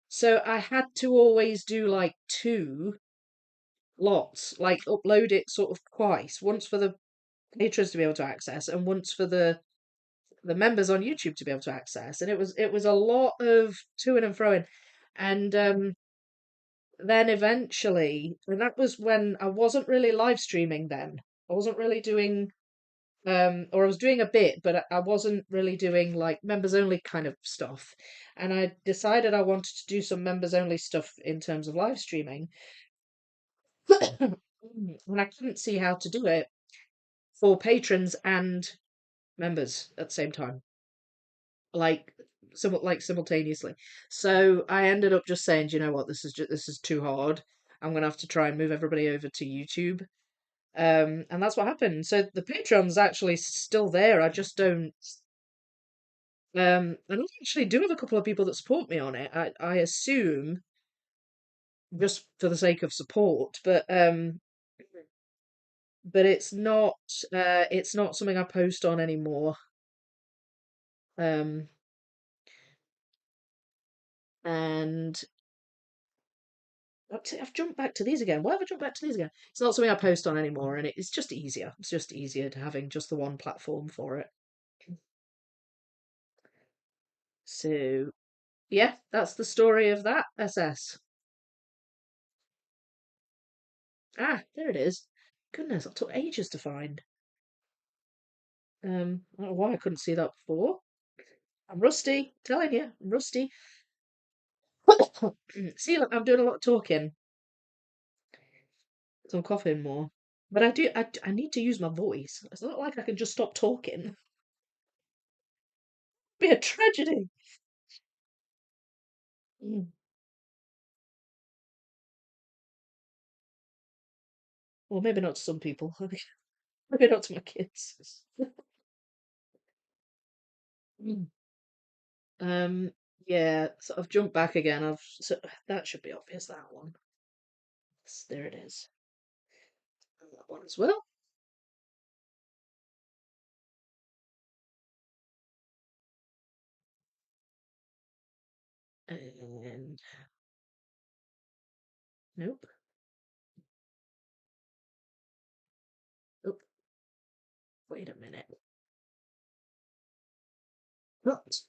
So I had to always do like two lots, like upload it sort of twice, once for the patrons to be able to access and once for the members on YouTube to be able to access. And it was a lot of to and froing. And then eventually, and that was when I wasn't really live streaming then. I wasn't really doing or I was doing a bit, but I wasn't really doing like members only kind of stuff. And I decided I wanted to do some members only stuff in terms of live streaming. And I couldn't see how to do it for patrons and members at the same time. Like somewhat like simultaneously. So I ended up just saying, "Do you know what, this is too hard. I'm gonna have to try and move everybody over to YouTube." And that's what happened. So the Patreon's actually still there. I just don't. And I actually do have a couple of people that support me on it. I assume just for the sake of support, but it's not something I post on anymore. Um, and I've jumped back to these again. Why have I jumped back to these again? It's not something I post on anymore, and it's just easier. It's just easier to having just the one platform for it. So yeah, that's the story of that SS. Ah, there it is. Goodness, it took ages to find. I don't know why I couldn't see that before. I'm rusty, telling you, I'm rusty. See, look, I'm doing a lot of talking, so I'm coughing more. But I need to use my voice. It's not like I can just stop talking. Be a tragedy. Mm. Well, maybe not to some people. Maybe not to my kids. Mm. Um, yeah, so I've jumped back again. That should be obvious, that one. There it is. And that one as well. And nope. Oh, wait a minute. What?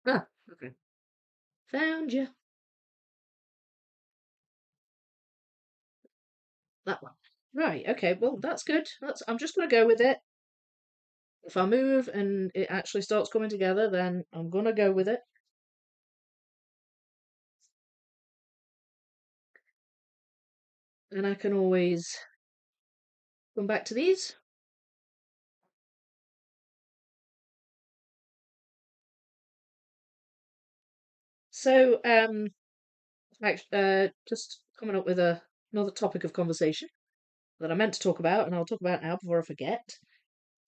Ah, okay. Found you. That one. Right, okay, well, that's good. I'm just going to go with it. If I move and it actually starts coming together, then I'm going to go with it. And I can always come back to these. So, just coming up with another topic of conversation that I meant to talk about, and I'll talk about now before I forget.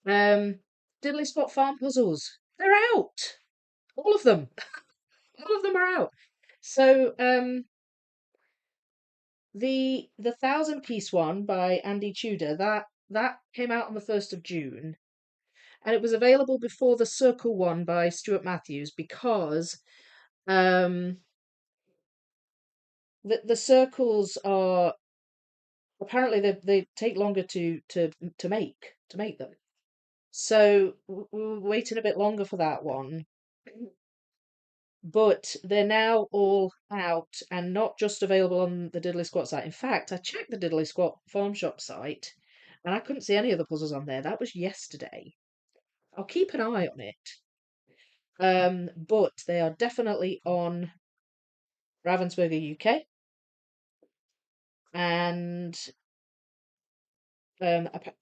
Um, Diddley Spot Farm puzzles. They're out. All of them. All of them are out. So, the 1,000 piece one by Andy Tudor, that came out on the 1st of June, and it was available before the Circle one by Stuart Matthews because um the circles are apparently they take longer to make them. So we were waiting a bit longer for that one, but they're now all out and not just available on the Diddley Squat site. In fact, I checked the Diddley Squat Farm Shop site and I couldn't see any of the puzzles on there. That was yesterday. I'll keep an eye on it. But they are definitely on Ravensburger UK and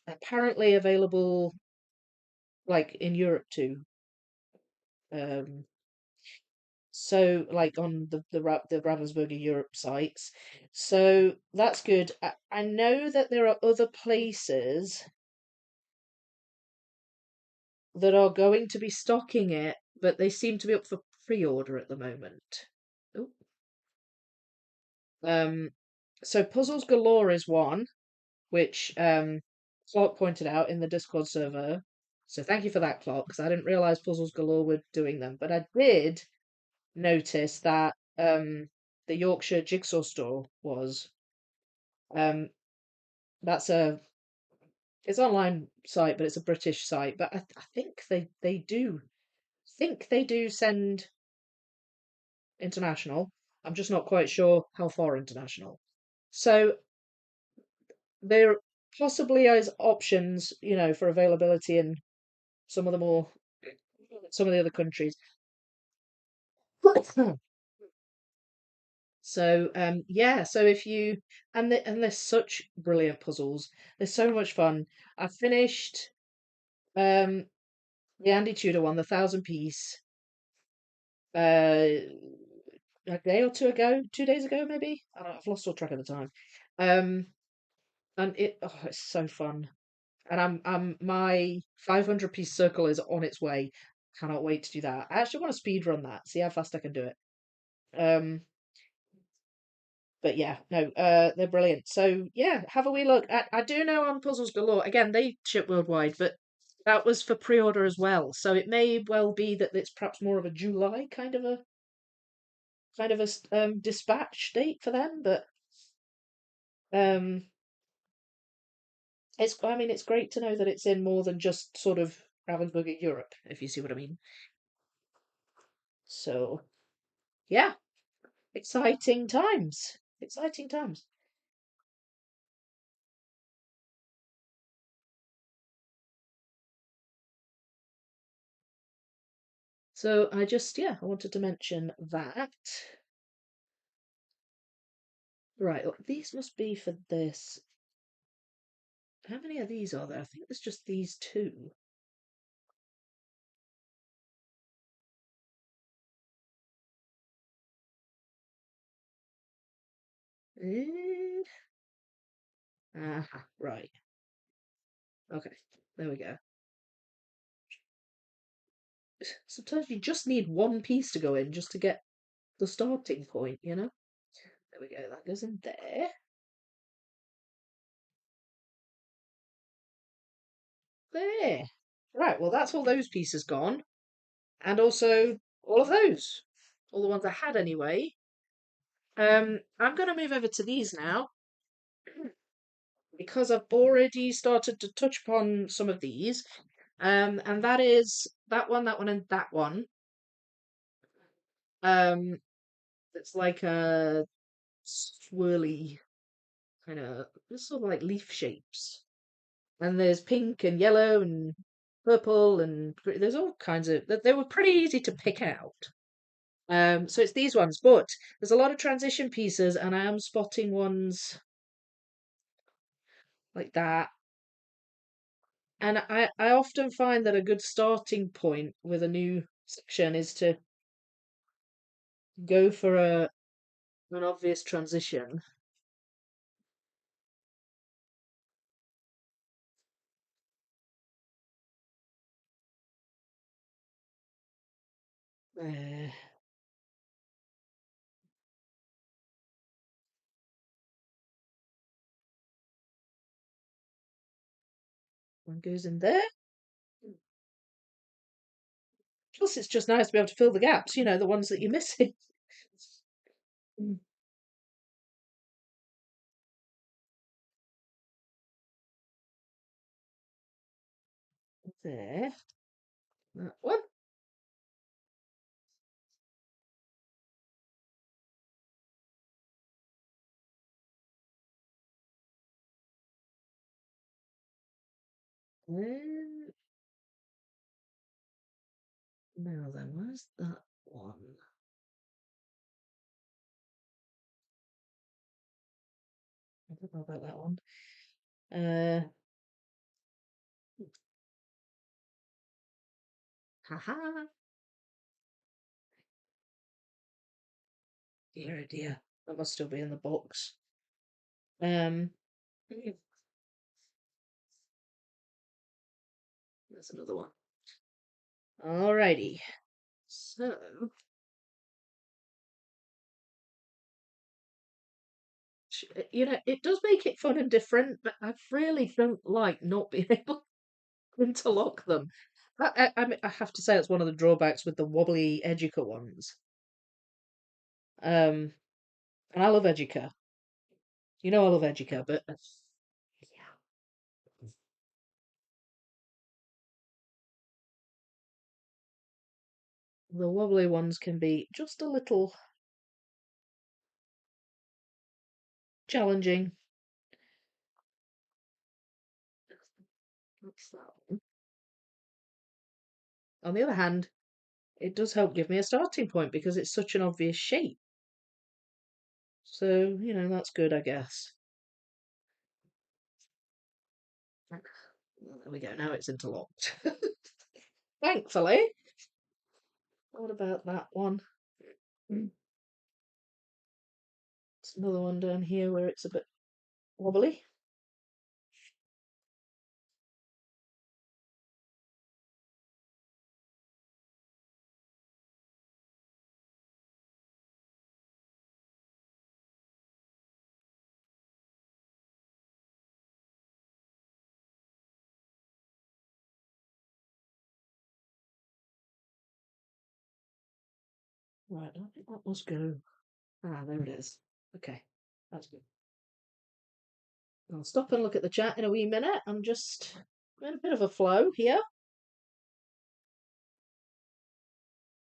apparently available like in Europe too. Um, so like on the Ravensburger Europe sites. So that's good. I know that there are other places that are going to be stocking it, but they seem to be up for pre-order at the moment. Oh, um, so Puzzles Galore is one, which Clark pointed out in the Discord server. So thank you for that, Clark, because I didn't realize Puzzles Galore were doing them, but I did notice that the Yorkshire Jigsaw Store was. Um, that's a it's an online site, but it's a British site. But I think they do send international. I'm just not quite sure how far international. So there possibly is options, for availability in some of the more some of the other countries. So yeah, so if you and they're such brilliant puzzles. They're so much fun. I finished Um, the Andy Tudor one, the 1,000 piece, uh, a day or two ago, 2 days ago, maybe. I don't know, I've lost all track of the time. Um, and it's so fun. And my 500 piece circle is on its way. Cannot wait to do that. I actually want to speed run that, see how fast I can do it. Um, but yeah, no, they're brilliant. So yeah, have a wee look. I do know on Puzzles Galore. Again, they ship worldwide, but that was for pre-order as well. So it may well be that it's perhaps more of a July kind of a dispatch date for them. But um, it's great to know that it's in more than just sort of Ravensburg in Europe, if you see what I mean. So yeah, exciting times. Exciting times. So I wanted to mention that. Right, well, these must be for this. How many of these are there? I think there's just these two. Eh, aha, right. Okay, there we go. Sometimes you just need one piece to go in just to get the starting point, you know? There we go, that goes in there. There. Right, well, that's all those pieces gone. And also all of those. All the ones I had anyway. I'm going to move over to these now because I've already started to touch upon some of these. And that is that one, and that one. Um, it's like a swirly kind of, just sort of like leaf shapes. And there's pink and yellow and purple and there's all kinds of. They were pretty easy to pick out. So it's these ones, but there's a lot of transition pieces, and I am spotting ones like that. And I often find that a good starting point with a new section is to go for an obvious transition. Uh, one goes in there. Plus, it's just nice to be able to fill the gaps, the ones that you're missing. Mm. There, that one. Uh, Now then, where's that one? I don't know about that one. Uh, Haha. Dear, oh dear. That must still be in the box. Um, There's another one. Alrighty. So, it does make it fun and different, but I really don't like not being able to interlock them. I have to say it's one of the drawbacks with the wobbly Educa ones. Um, and I love Educa. You know I love Educa, but yeah, the wobbly ones can be just a little challenging. What's that one? On the other hand, it does help give me a starting point because it's such an obvious shape. So, that's good, I guess. There we go. Now it's interlocked. Thankfully. What about that one? There's another one down here where it's a bit wobbly. Right, I think that must go. Ah, there it is. Okay, that's good. I'll stop and look at the chat in a wee minute. I'm just in a bit of a flow here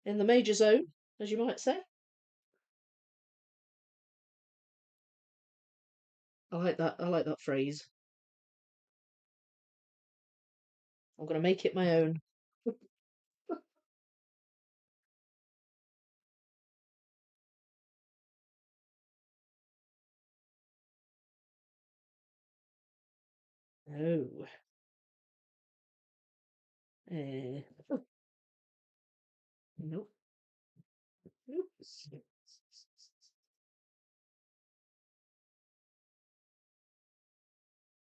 in the major zone, as you might say. I like that. I like that phrase. I'm going to make it my own. Oh. Uh, nope. Nope.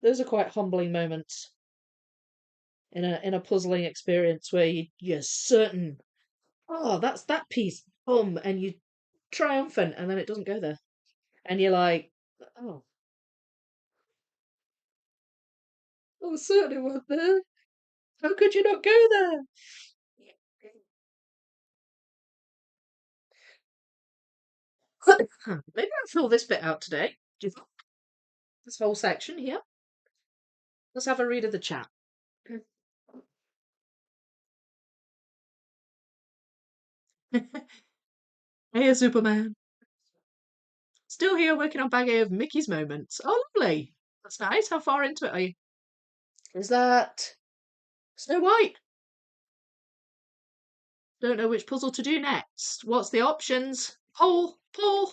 Those are quite humbling moments in a puzzling experience where you're certain, oh, that's that piece, boom, and you triumphant, and then it doesn't go there, and you're like, oh, I was certain it wasn't there. How could you not go there? Maybe I'll fill this bit out today. Do you think? This whole section here. Let's have a read of the chat. Hey, Superman. Still here working on bag A of Mickey's moments. Oh, lovely. That's nice. How far into it are you? Is that Snow White? Don't know which puzzle to do next. What's the options? Pull, pull.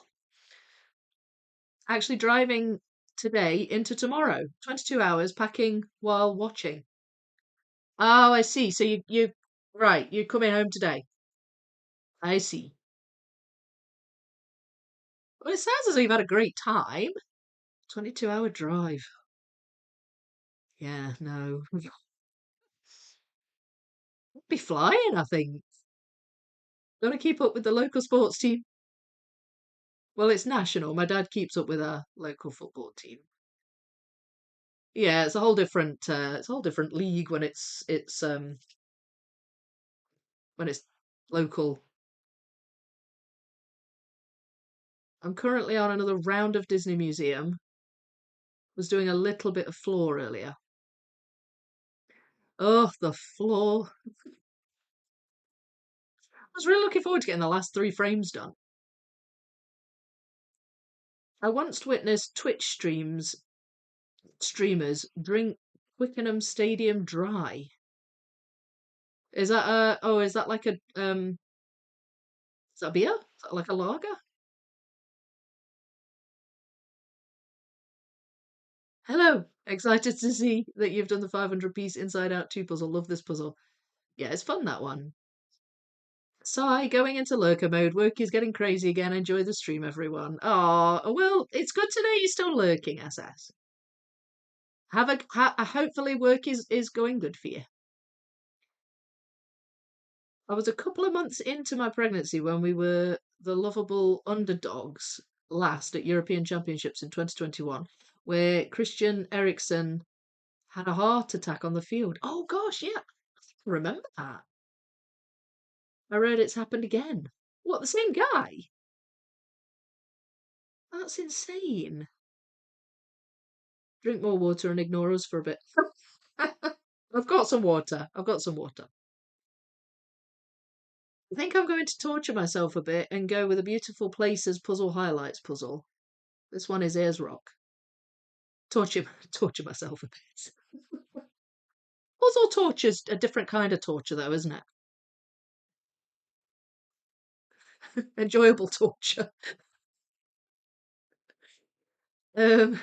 Actually driving today into tomorrow. 22 hours packing while watching. Oh, I see. So right, you're coming home today. I see. Well, it sounds as though you've had a great time. 22-hour drive. Yeah, no. Be flying, I think. Gotta keep up with the local sports team. Well, it's national. My dad keeps up with our local football team. Yeah, it's a whole different league when it's local. I'm currently on another round of Disney Museum. Was doing a little bit of floor earlier. Oh, the floor. I was really looking forward to getting the last 3 frames done. I once witnessed Twitch streamers drink Twickenham Stadium dry. Is that is that like a is that a beer? Is that like a lager? Hello. Excited to see that you've done the 500-piece Inside Out 2 puzzle. Love this puzzle. Yeah, it's fun, that one. Sigh, going into lurker mode. Work is getting crazy again. Enjoy the stream, everyone. Oh, well, it's good to know you're still lurking, SS. Hopefully work is going good for you. I was a couple of months into my pregnancy when we were the lovable underdogs last at European Championships in 2021, where Christian Eriksen had a heart attack on the field. Oh gosh, yeah, I remember that. I read it's happened again. What, the same guy? That's insane. Drink more water and ignore us for a bit. I've got some water. I've got some water. I think I'm going to torture myself a bit and go with a beautiful places puzzle highlights puzzle. This one is Ayers Rock. Torture myself a bit. Puzzle torture's a different kind of torture, though, isn't it? Enjoyable torture. Um,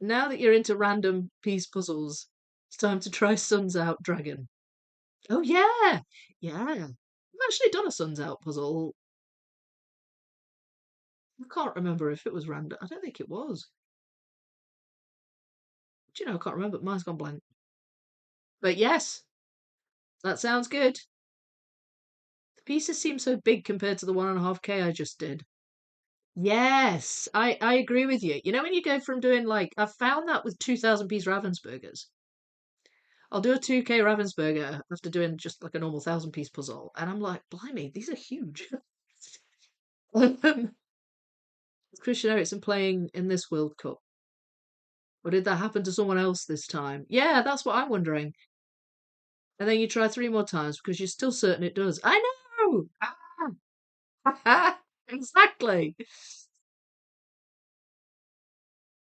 Now that you're into random piece puzzles, it's time to try Suns Out Dragon. Oh yeah, yeah. I've actually done a Suns Out puzzle. I can't remember if it was random. I don't think it was. Do you know? I can't remember. Mine's gone blank. But yes, that sounds good. The pieces seem so big compared to the 1.5K I just did. Yes, I agree with you. You know, when you go from doing like, I've found that with 2,000 piece Ravensburgers. I'll do a 2K Ravensburger after doing just like a normal 1,000 piece puzzle. And I'm like, blimey, these are huge. Christian Eriksen playing in this World Cup. Or did that happen to someone else this time? Yeah, that's what I'm wondering. And then you try 3 more times because you're still certain it does. I know! Ah, exactly.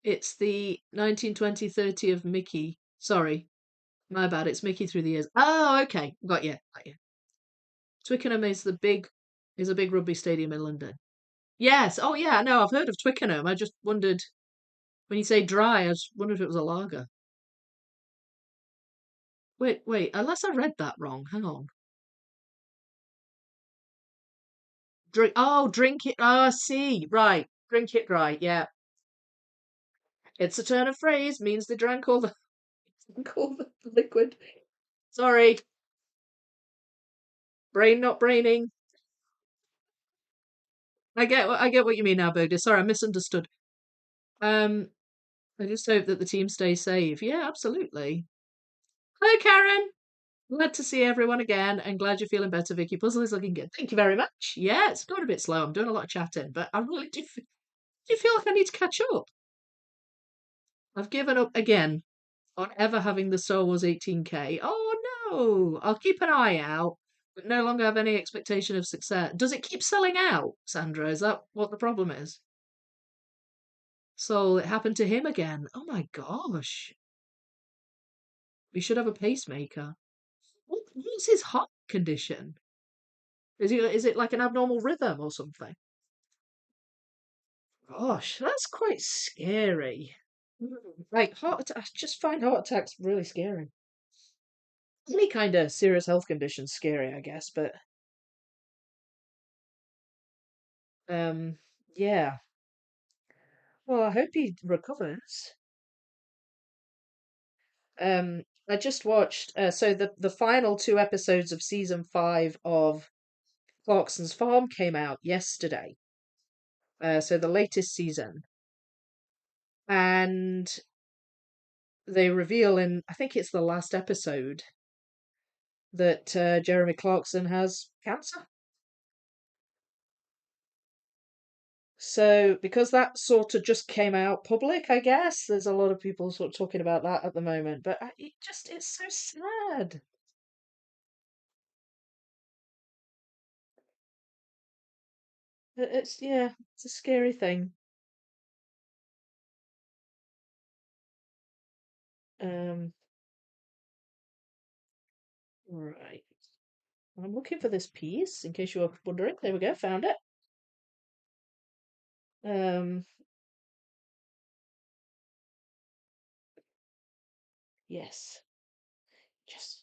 It's the 1920-30 of Mickey. Sorry, my bad. It's Mickey through the years. Oh, okay. Got you. Got you. Twickenham is a big rugby stadium in London. Yes. Oh, yeah. No, I've heard of Twickenham. I just wondered when you say dry, I just wondered if it was a lager. Wait. Unless I read that wrong. Hang on. Drink. Oh, drink it. Oh, I see. Right. Drink it dry. Yeah. It's a turn of phrase. Means they drank all the, drank all the liquid. Sorry. Brain not braining. I get what you mean now, Bogdan. Sorry, I misunderstood. Um, I just hope that the team stays safe. Yeah, absolutely. Hello, Karen. Glad to see everyone again, and glad you're feeling better, Vicky. Puzzle is looking good. Thank you very much. Yeah, it's going a bit slow. I'm doing a lot of chatting, but I really do feel like I need to catch up. I've given up again on ever having the Star Wars 18K. Oh no! I'll keep an eye out, but no longer have any expectation of success. Does it keep selling out, Sandra? Is that what the problem is? So it happened to him again. Oh my gosh. We should have a pacemaker. What's his heart condition? Is it like an abnormal rhythm or something? Gosh, that's quite scary. Like I just find heart attacks really scary. Any kind of serious health condition scary, I guess, but um yeah. Well, I hope he recovers. I just watched so the final 2 episodes of season 5 of Clarkson's Farm came out yesterday. So the latest season. And they reveal in, I think it's the last episode, that Jeremy Clarkson has cancer. So because that sort of just came out public, I guess there's a lot of people sort of talking about that at the moment. But it's so sad. It's yeah, it's a scary thing. Um, right. I'm looking for this piece in case you were wondering. There we go, found it. Um, yes, yes.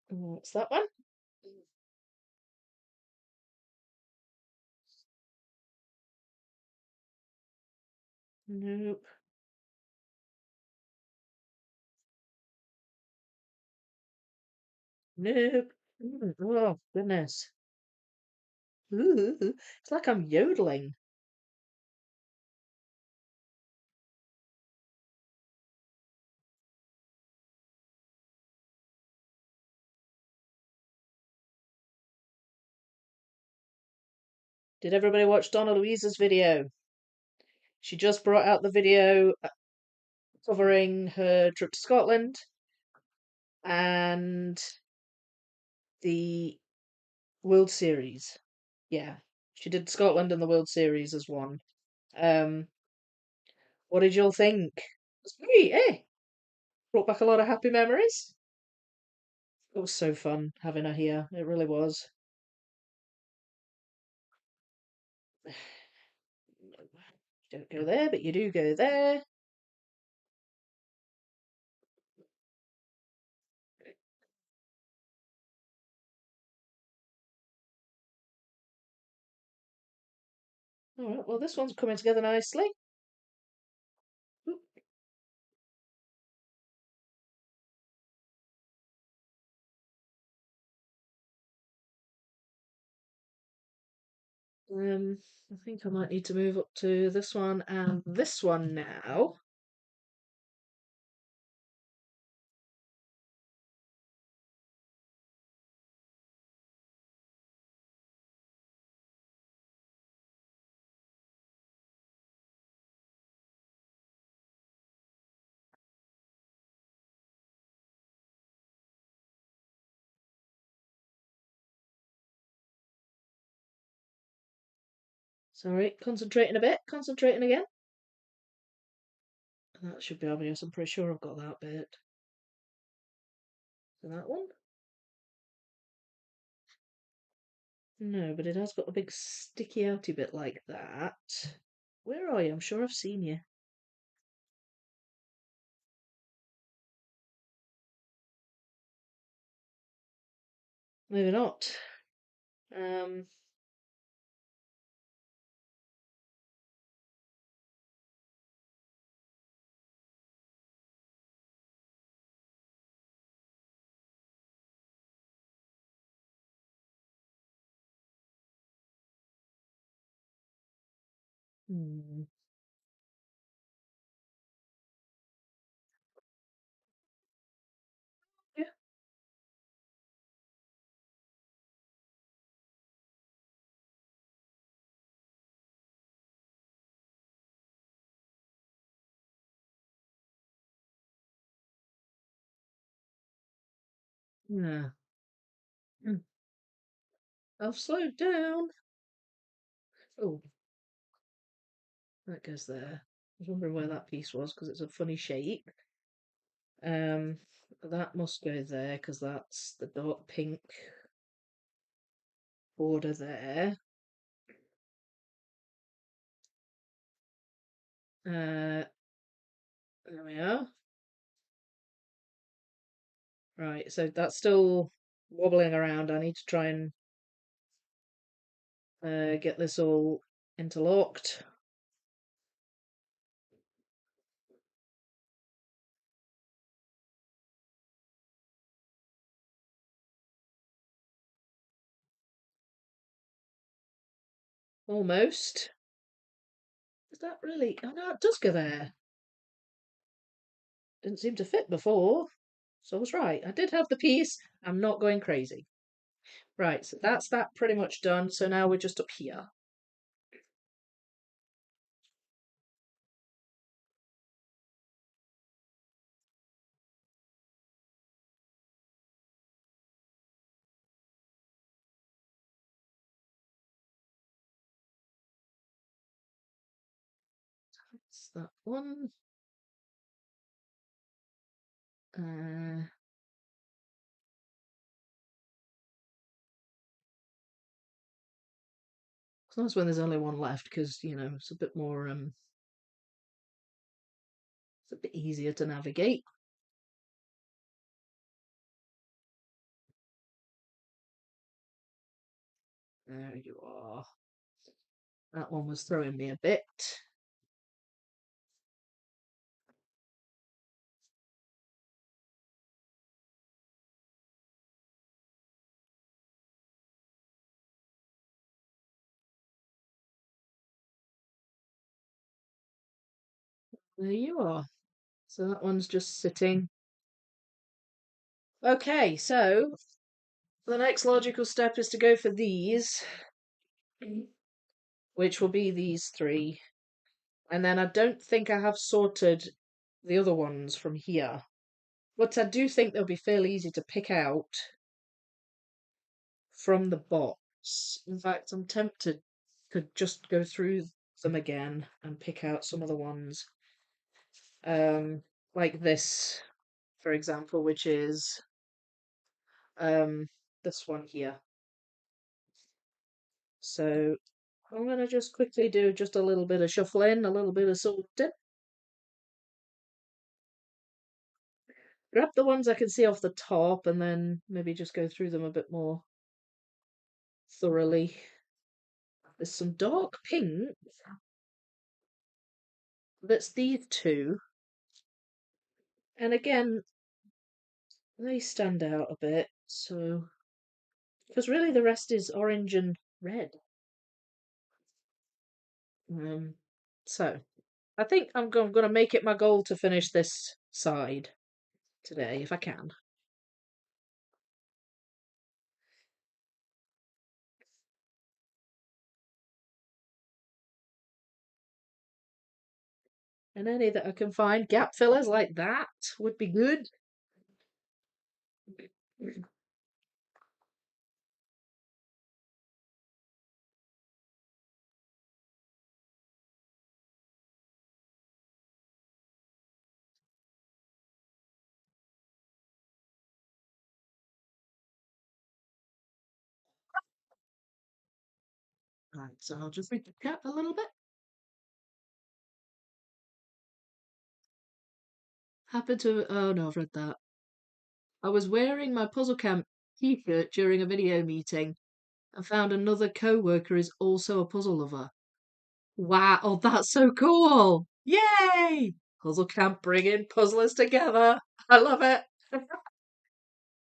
It's that one. Nope, nope. Oh goodness. Ooh, it's like I'm yodeling. Did everybody watch Donna Louise's video? She just brought out the video covering her trip to Scotland and the World Series. Yeah, she did Scotland and the World Series as one. Um, what did you all think? It's great, eh? Brought back a lot of happy memories. It was so fun having her here. It really was. You don't go there, but you do go there. All right, well, this one's coming together nicely. Oop. I think I might need to move up to this one and this one now. Sorry, concentrating a bit, concentrating again. That should be obvious, I'm pretty sure I've got that bit. So that one? No, but it has got a big sticky outy bit like that. Where are you? I'm sure I've seen you. Maybe not. Um, hmm. Yeah. Yeah. Hmm. I've slowed down. Oh, that goes there. I was wondering where that piece was because it's a funny shape. Um, that must go there because that's the dark pink border there. There we are. Right, so that's still wobbling around. I need to try and get this all interlocked. Almost. Is that really? Oh no, it does go there. Didn't seem to fit before. So I was right. I did have the piece. I'm not going crazy. Right, so that's that pretty much done. So now we're just up here. That's that one. Uh, it's nice when there's only one left because, it's a bit more, it's a bit easier to navigate. There you are. That one was throwing me a bit. There you are. So that one's just sitting. Okay, so the next logical step is to go for these, which will be these three. And then I don't think I have sorted the other ones from here. But I do think they'll be fairly easy to pick out from the box. In fact, I'm tempted to just go through them again and pick out some of the ones. Like this, for example, which is um this one here. So I'm gonna just quickly do just a little bit of shuffling, a little bit of sorting. Grab the ones I can see off the top and then maybe just go through them a bit more thoroughly. There's some dark pink. That's these two. And again, they stand out a bit, so because really the rest is orange and red. Um, so I think I'm going to make it my goal to finish this side today if I can. And any that I can find, gap fillers like that would be good. Right, so I'll just read the chat a little bit. Happened to, oh no, I've read that. I was wearing my Puzzle Camp t-shirt during a video meeting and found another co-worker is also a puzzle lover. Wow, oh, that's so cool! Yay! Puzzle Camp bringing puzzlers together. I love it.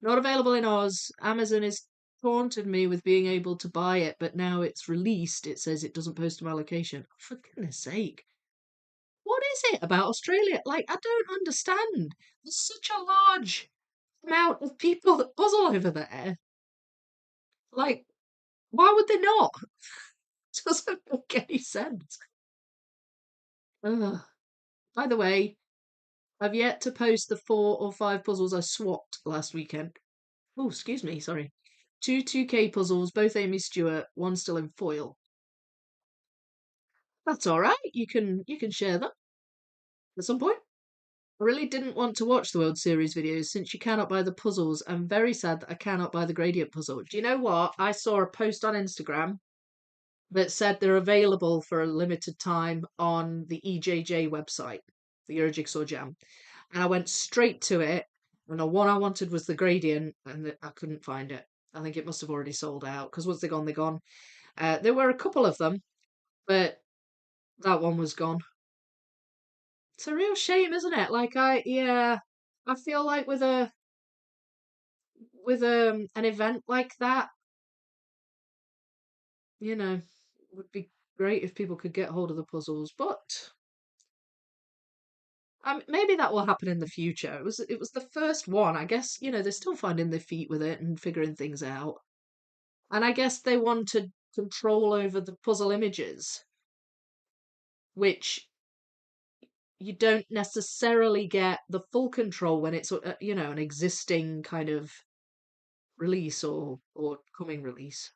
Not available in Oz. Amazon is taunted me with being able to buy it, but now it's released. It says it doesn't post to my location. For goodness sake. What is it about Australia? Like, I don't understand. There's such a large amount of people that puzzle over there. Like, why would they not? It doesn't make any sense. Ugh. By the way, I've yet to post the 4 or 5 puzzles I swapped last weekend. Oh, excuse me, sorry. Two 2K puzzles, both Amy Stewart, one still in foil. That's all right. You can share them at some point. I really didn't want to watch the World Series videos since you cannot buy the puzzles. I'm very sad that I cannot buy the gradient puzzle. Do you know what? I saw a post on Instagram that said they're available for a limited time on the EJJ website, the Euro Jigsaw Jam. And I went straight to it, and the one I wanted was the gradient, and I couldn't find it. I think it must have already sold out because once they're gone, they're gone. There were a couple of them, but that one was gone. It's a real shame, isn't it? Like yeah, I feel like with an event like that, it would be great if people could get hold of the puzzles, but maybe that will happen in the future. It was the first one, I guess. They're still finding their feet with it and figuring things out, and I guess they wanted control over the puzzle images, which you don't necessarily get the full control when it's an existing kind of release or coming release.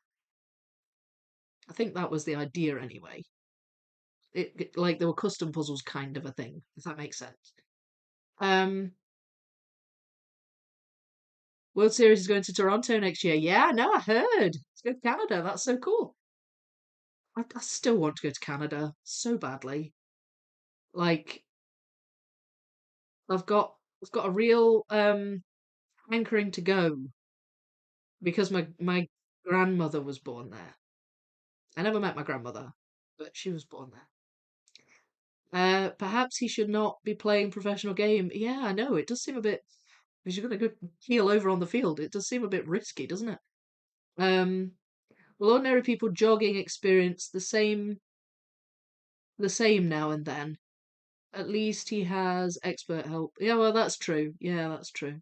I think that was the idea anyway. Like there were custom puzzles kind of a thing, if that makes sense. Um, World Series is going to Toronto next year. Yeah, no, I heard. It's going to Canada. That's so cool. I still want to go to Canada so badly. Like I've got a real hankering to go because my grandmother was born there. I never met my grandmother, but she was born there. Perhaps he should not be playing professional game. Yeah, I know. It does seem a bit because you're going to go keel over on the field. It does seem a bit risky, doesn't it? Um, will ordinary people jogging experience the same now and then? At least he has expert help. Yeah, well, that's true. Yeah, that's true.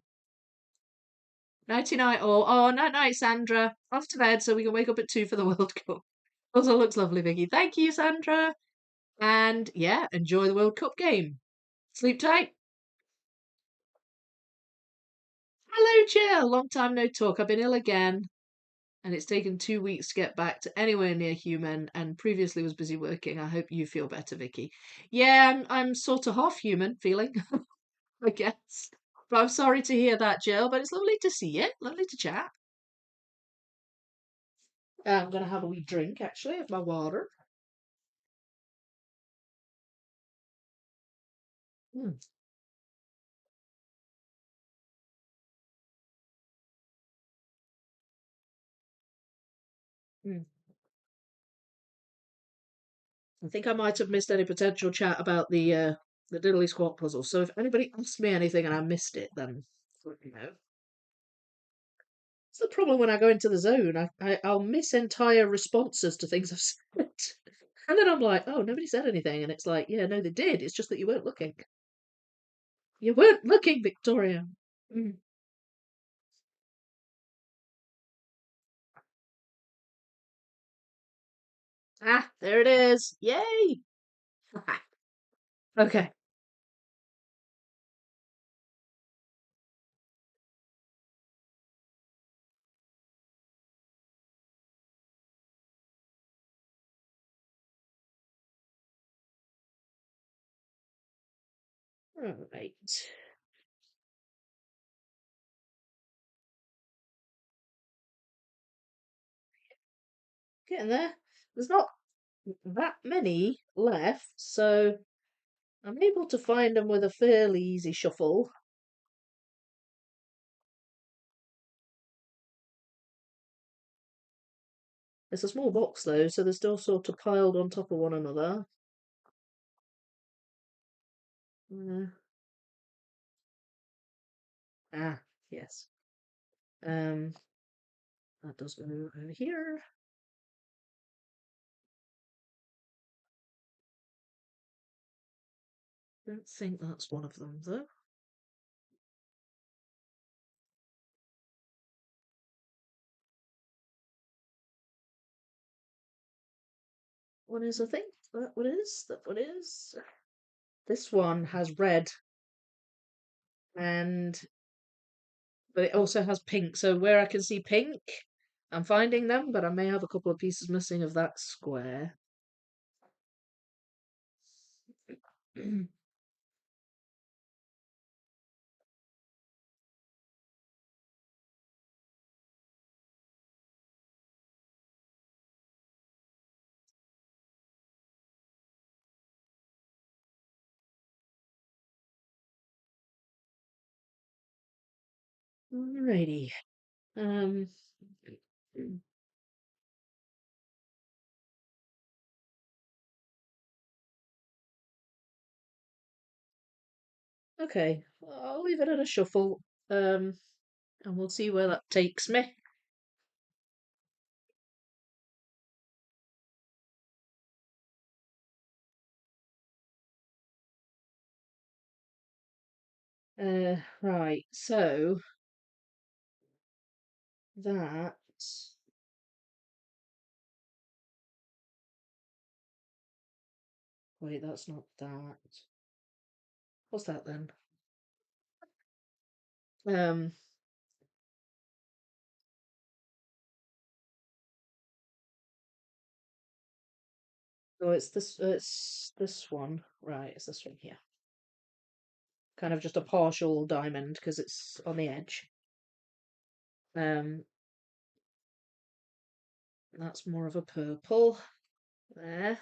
Nighty night all. Oh, night night, Sandra. Off to bed so we can wake up at 2 for the World Cup. Also looks lovely, Vicky. Thank you, Sandra. And yeah, enjoy the World Cup game. Sleep tight. Hello, Jill. Long time no talk. I've been ill again, and it's taken 2 weeks to get back to anywhere near human, and previously was busy working. I hope you feel better, Vicky. Yeah, I'm sort of half human feeling, I guess. But I'm sorry to hear that, Jill, but it's lovely to see you. Lovely to chat. I'm going to have a wee drink, actually, of my water. Mm, mm. I think I might have missed any potential chat about the diddly squat puzzle. So if anybody asks me anything and I missed it, then let me know. It's the problem when I go into the zone. I'll miss entire responses to things I've said. And then I'm like, oh, nobody said anything. And it's like, yeah, no, they did. It's just that you weren't looking. You weren't looking, Victoria. Mm. Ah, there it is. Yay! Okay. Right. Getting there. There's not that many left, so I'm able to find them with a fairly easy shuffle. It's a small box though, so they're still sort of piled on top of one another. Uh, ah, yes. Um, that does go over here. Don't think that's one of them though. One is, I think. That one is. That one is. This one has red and but it also has pink. So where I can see pink, I'm finding them, but I may have a couple of pieces missing of that square. Alrighty. Um, okay, I'll leave it at a shuffle. And we'll see where that takes me. Right, so that. Wait, that's not that. What's that then? Um, oh, it's this one. Right, it's this one here. Kind of just a partial diamond because it's on the edge. Um, that's more of a purple. There.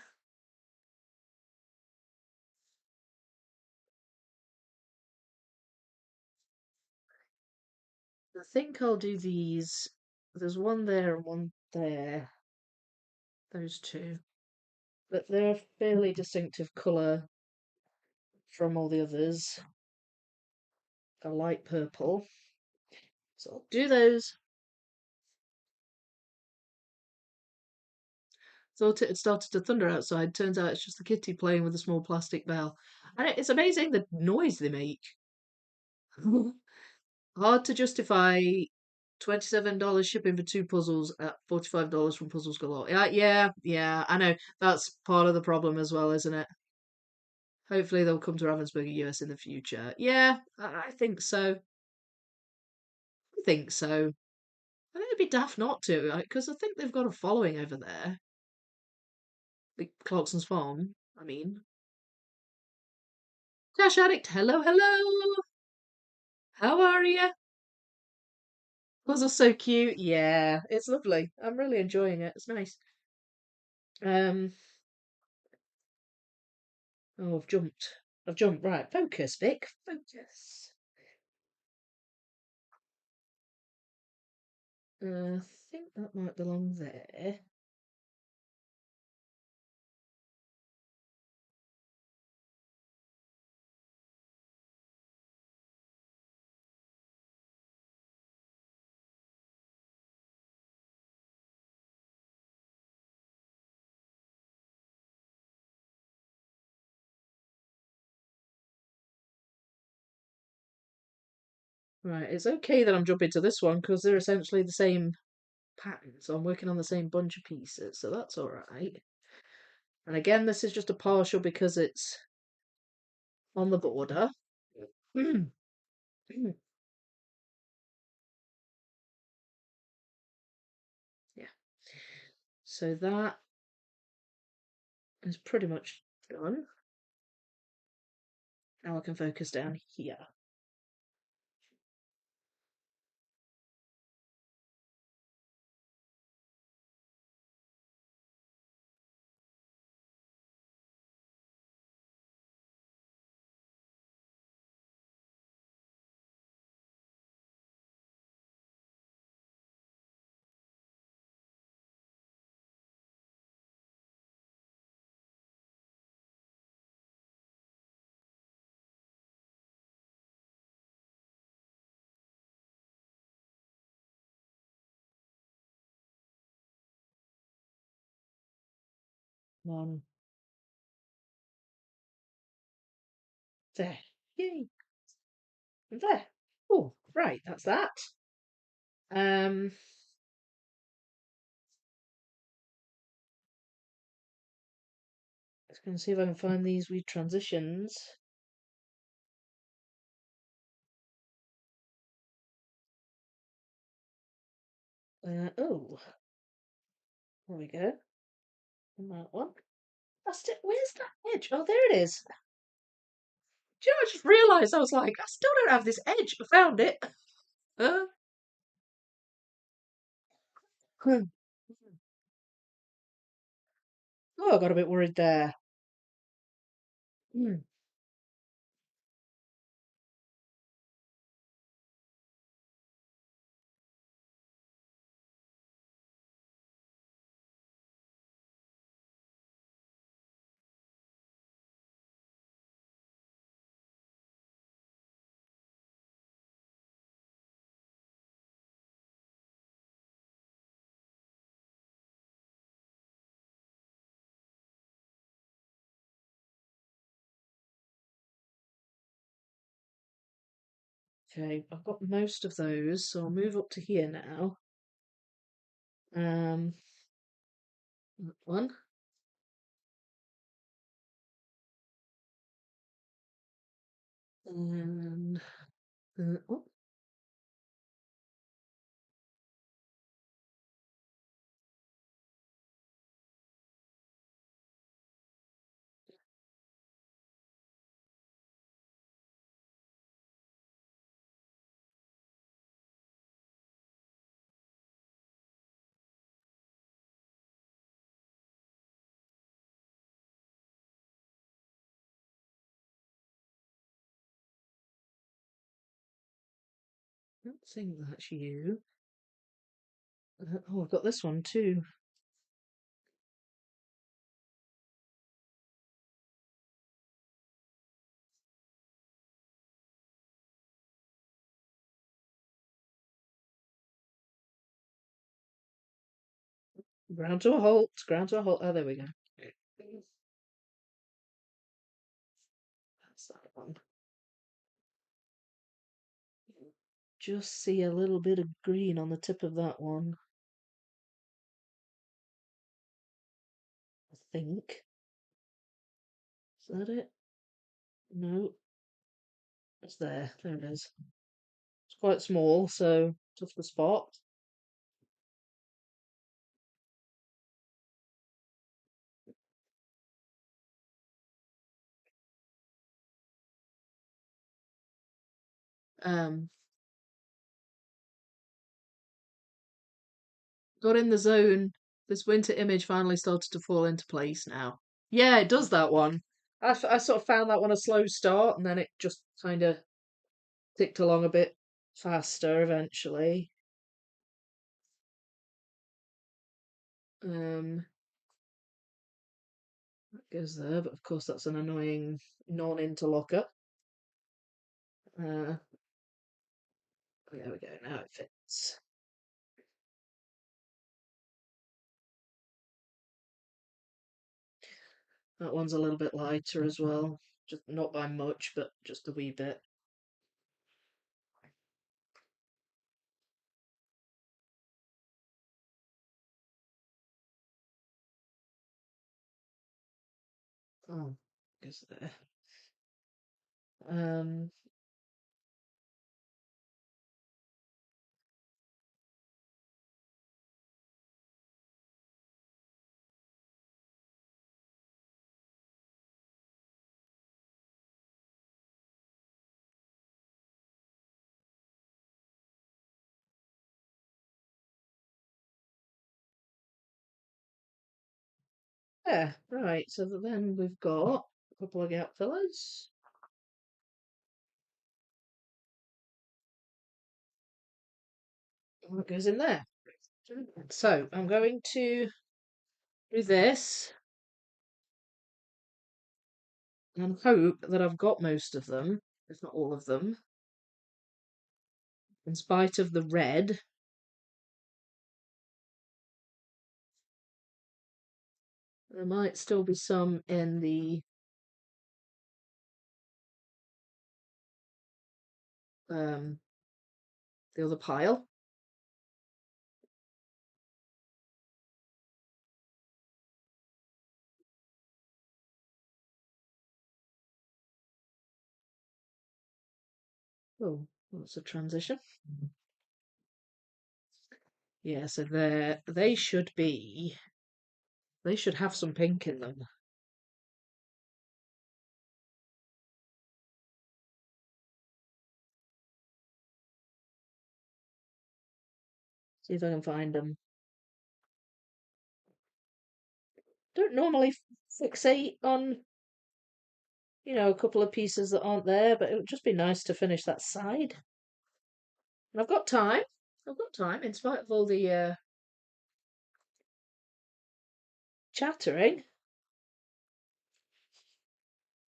I think I'll do these. There's one there and one there. Those two. But they're a fairly distinctive colour from all the others. A light purple. So I'll do those. Thought it had started to thunder outside. Turns out it's just the kitty playing with a small plastic bell. And it's amazing the noise they make. Hard to justify $27 shipping for two puzzles at $45 from Puzzles Galore. Yeah, I know. That's part of the problem as well, isn't it? Hopefully they'll come to Ravensburger US in the future. Yeah, I think so. I think so. I think it'd be daft not to, because I think they've got a following over there. The Clarkson's Farm, I mean. Dash Addict, hello, hello! How are you? Puzzle's so cute. Yeah, it's lovely. I'm really enjoying it. It's nice. Um, oh, I've jumped. I've jumped. Right, focus, Vic. Focus. I think that might belong there. Right, it's okay that I'm jumping to this one because they're essentially the same pattern, so I'm working on the same bunch of pieces, so that's all right. And again, this is just a partial because it's on the border. Yeah, so that is pretty much done. Now I can focus down here. One there. Yay. There. Oh, right, that's that. Um, Just gonna see if I can find these wee transitions. Oh, there we go. And that one. That's it. Where's that edge? Oh, there it is. Do you know, I just realised I was like, I still don't have this edge. I found it. Uh, hmm. Oh, I got a bit worried there. Hmm. Okay, I've got most of those, so I'll move up to here now. Um, that one. And oh, I don't think that's you. Oh, I've got this one too. Ground to a halt. Ground to a halt. Oh, there we go. That's that one. Just see a little bit of green on the tip of that one. I think. Is that it? No, it's there. There it is. It's quite small, so tough to spot. Um, Got in the zone. This winter image finally started to fall into place now. Yeah, it does that one. I sort of found that one a slow start, and then it just kind of ticked along a bit faster eventually. That goes there, but of course that's an annoying non-interlocker. There we go. Now it fits. That one's a little bit lighter as well. Just not by much, but just a wee bit. Oh, goes there. Um, yeah, right. So then we've got a couple of gap fillers. What goes in there? So I'm going to do this and hope that I've got most of them, if not all of them, in spite of the red. There might still be some in um the other pile. Oh, that's a transition. Yeah, so they should have some pink in them. See if I can find them. Don't normally fixate on, a couple of pieces that aren't there, but it would just be nice to finish that side. And I've got time. I've got time, in spite of all the chattering.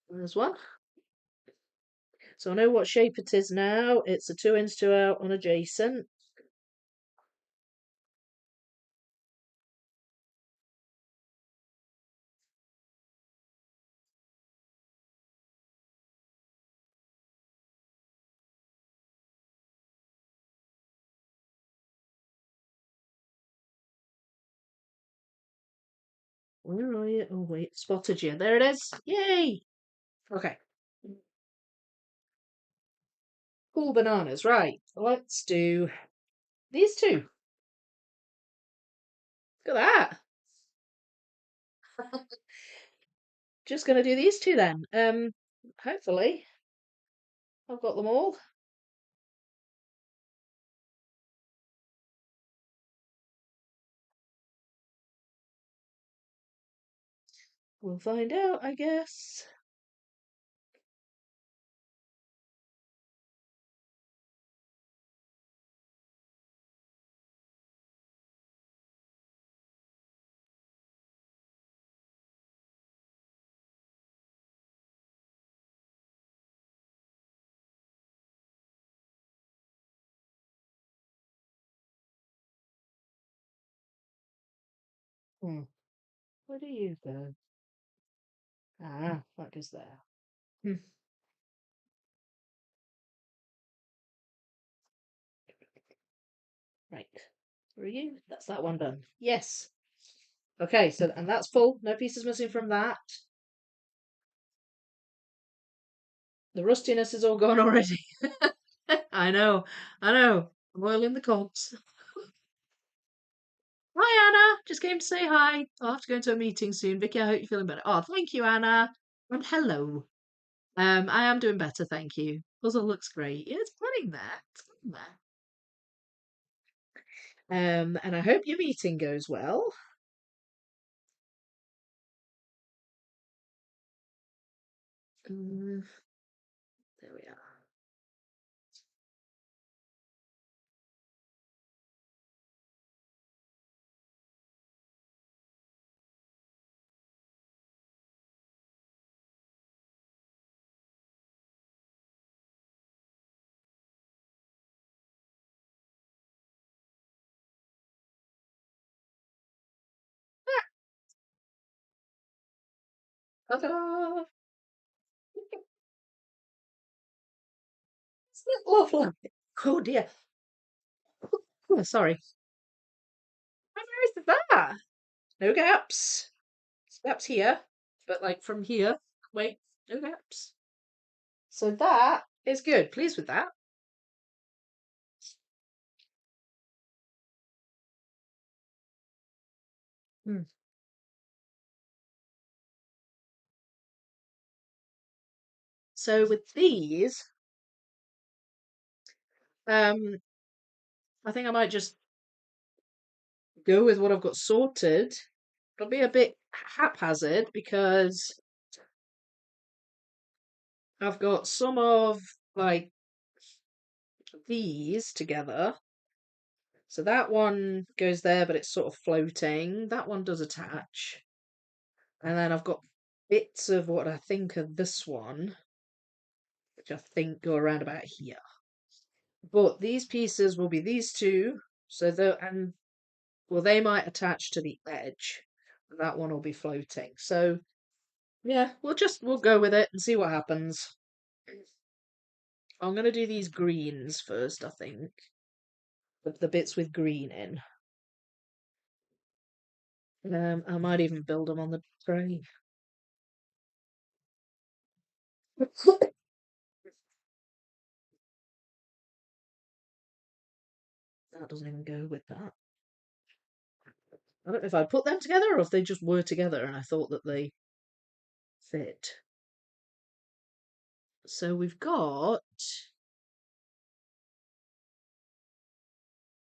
There's one. So I know what shape it is now. It's a 2 in 2 out on adjacent. Where are you? Oh wait, spotted you. There it is. Yay! Okay. Cool bananas. Right. Let's do these two. Look at that. Just gonna do these two then. Hopefully I've got them all. We'll find out, I guess. Hmm. Where do you go? Ah, that goes there. Hmm. Right. Where are you? That's that one done. Yes. Okay, so and that's full. No pieces missing from that. The rustiness is all gone already. I know. I know. I'm oiling the cogs. Hi, Anna. Just came to say hi. I'll have to go into a meeting soon. Vicky, I hope you're feeling better. Oh, thank you, Anna. And hello. I am doing better, thank you. Puzzle looks great. Yeah, it's getting there. It's getting there. And I hope your meeting goes well. There we are. Ta-da! Isn't it lovely? Oh dear. Oh, sorry. How nice is that? No gaps. Gaps here, but like from here. Wait, no gaps. So that is good. Pleased with that. Hmm. So with these, um, I think I might just go with what I've got sorted. It'll be a bit haphazard because I've got some of like these together. So that one goes there, but it's sort of floating. That one does attach. And then I've got bits of what I think of this one, which I think go around about here. But these pieces will be these two. So and well, they might attach to the edge. And that one will be floating. So yeah, we'll go with it and see what happens. I'm gonna do these greens first, I think. The bits with green in. I might even build them on the tray. That doesn't even go with that. I don't know if I put them together or if they just were together and I thought that they fit. So we've got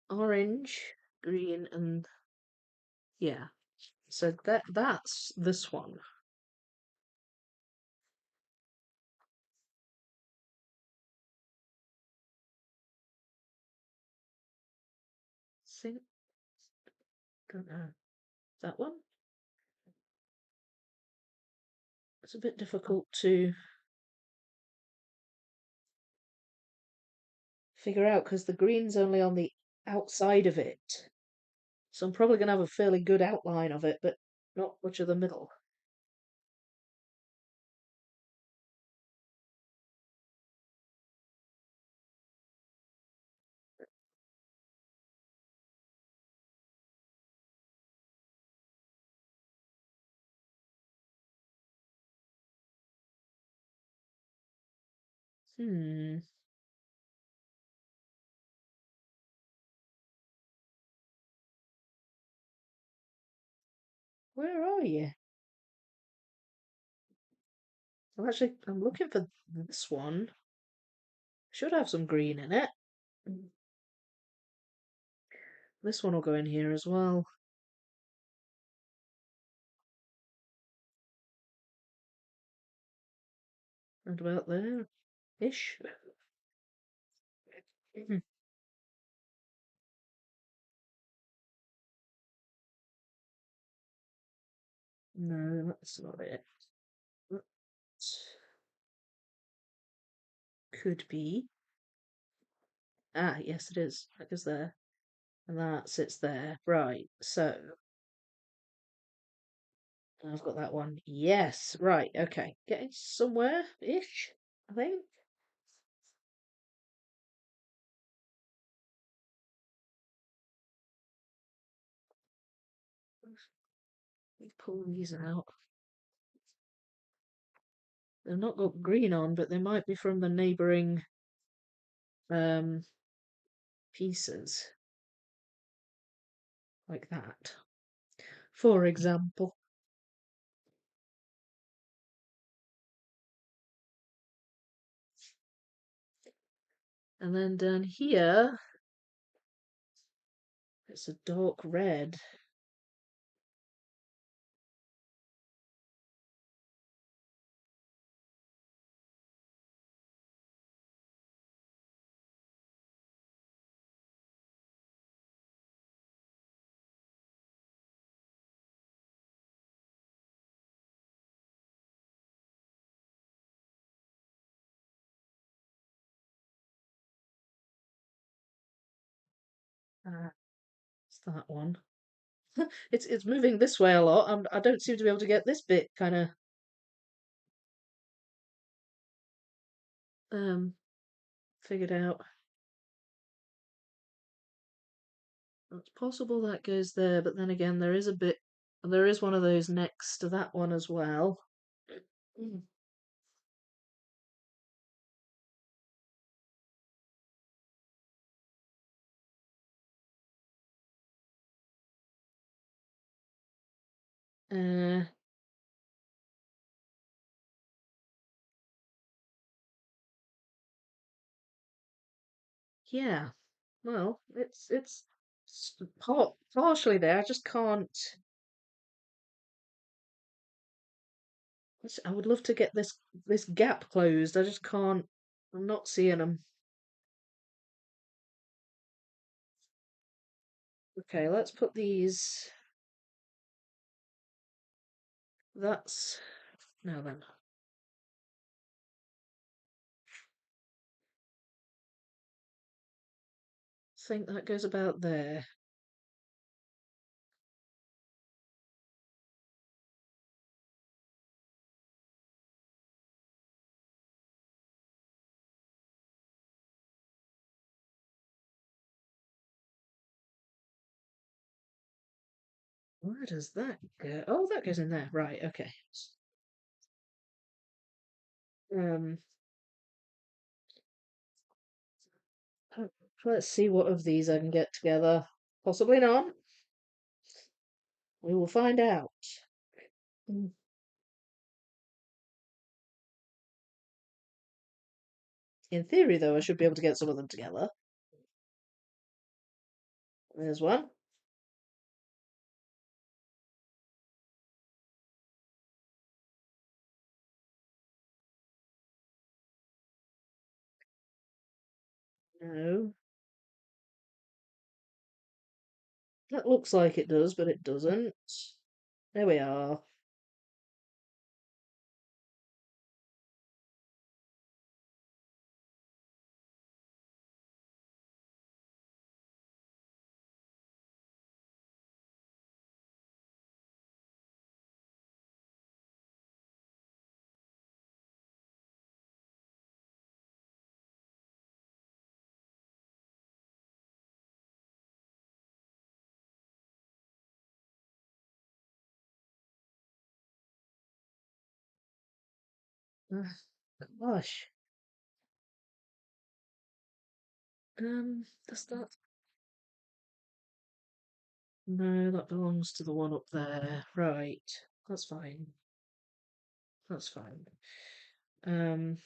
orange, green, and yeah. So that's this one. Think don't know. That one? It's a bit difficult to figure out because the green's only on the outside of it. So I'm probably gonna have a fairly good outline of it, but not much of the middle. Hmm. Where are you? I'm looking for this one. Should have some green in it. This one will go in here as well. And about there ish. No, that's not it. That could be. Ah, yes, it is. That goes there. And that sits there. Right, so I've got that one. Yes, right, okay. Getting somewhere ish, I think. Let me pull these out. They've not got green on, but they might be from the neighbouring um pieces. Like that. For example. And then down here It's a dark red. It's that one. It's moving this way a lot. I don't seem to be able to get this bit kind of um figured out. It's possible that goes there, but then again, there is one of those next to that one as well. Mm. Uh, yeah. Well, it's partially there. I just can't. I would love to get this gap closed. I just can't. I'm not seeing them. Okay, let's put these. That's now then. I think that goes about there. Where does that go? Oh, that goes in there. Right, okay. Um, let's see what of these I can get together. Possibly not. We will find out. Mm. In theory, though, I should be able to get some of them together. There's one. No. That looks like it does, but it doesn't. There we are. Ah, gosh. Does that? No, that belongs to the one up there. Right. That's fine. That's fine. Um,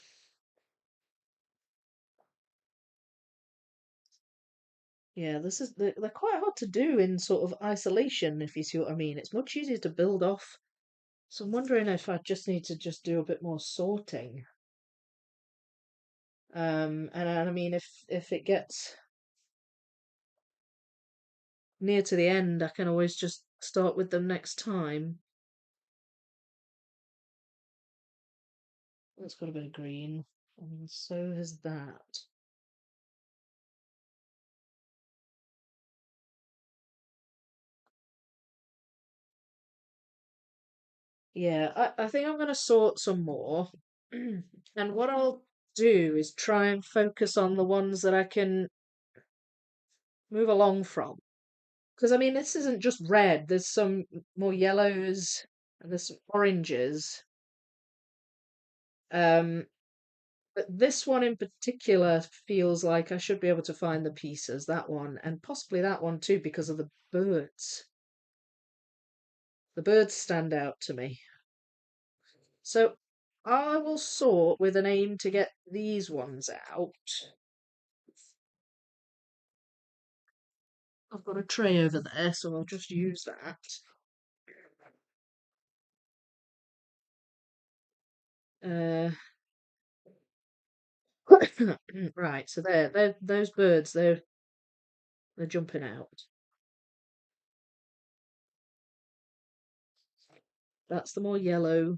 yeah, they're quite hard to do in sort of isolation, if you see what I mean. It's much easier to build off. So I'm wondering if I just need to just do a bit more sorting. And I mean, if it gets near to the end, I can always just start with them next time. It's got a bit of green, and so has that. Yeah, I think I'm going to sort some more. And what I'll do is try and focus on the ones that I can move along from. Because I mean, this isn't just red, there's some more yellows and there's some oranges. Um, but this one in particular feels like I should be able to find the pieces, that one, and possibly that one too, because of the birds. The birds stand out to me. So I will sort with an aim to get these ones out. I've got a tray over there, so I'll just use that. Right, so they're those birds, they're jumping out. That's the more yellow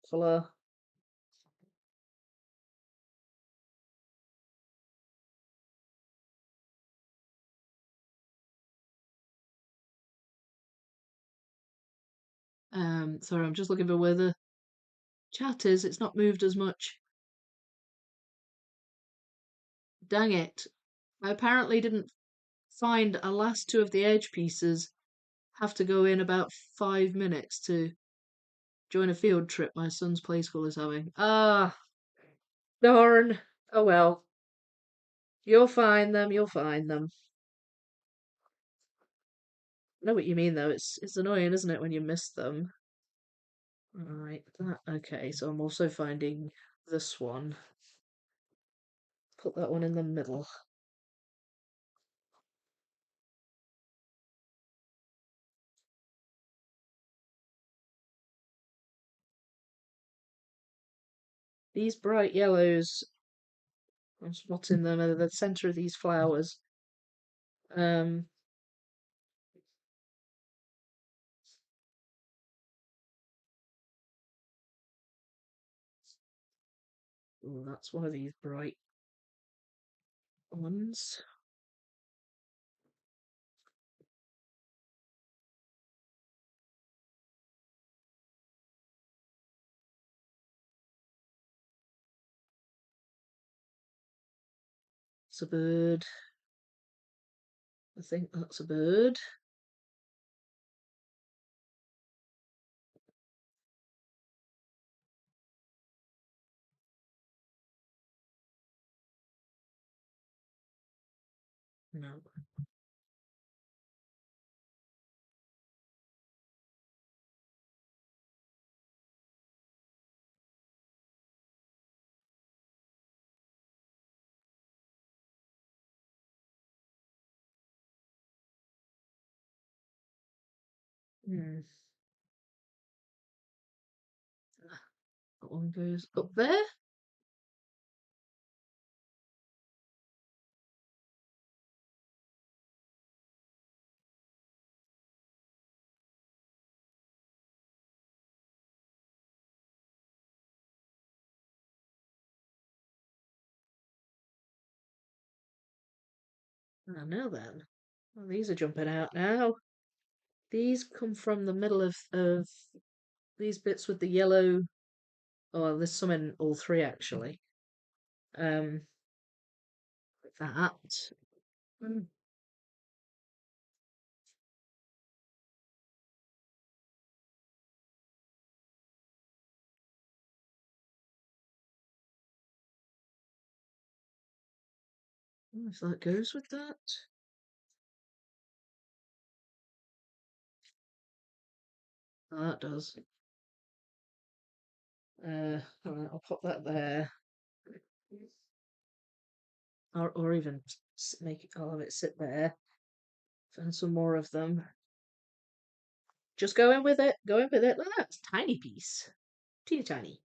colour. Sorry, I'm just looking for where the chat is. It's not moved as much. Dang it. I apparently didn't find a last two of the edge pieces. Have to go in about 5 minutes to join a field trip my son's play school is having. Ah, darn. Oh well. You'll find them, you'll find them. I know what you mean though, it's annoying, isn't it, when you miss them? Right, that okay, so I'm also finding this one. Put that one in the middle. These bright yellows, I'm spotting them at the centre of these flowers. Um, ooh, that's one of these bright ones. It's a bird. I think that's a bird. No. Hmm. That one goes up there. Ah, now then. Well, these are jumping out now. These come from the middle of these bits with the yellow. Oh, there's some in all three actually. Like that. Mm. If that goes with that. Oh, that does. Alright, I'll pop that there. Or even make it, I'll have it sit there. Find some more of them. Just go in with it. Go in with it. Look at that. Tiny piece. Teeny tiny.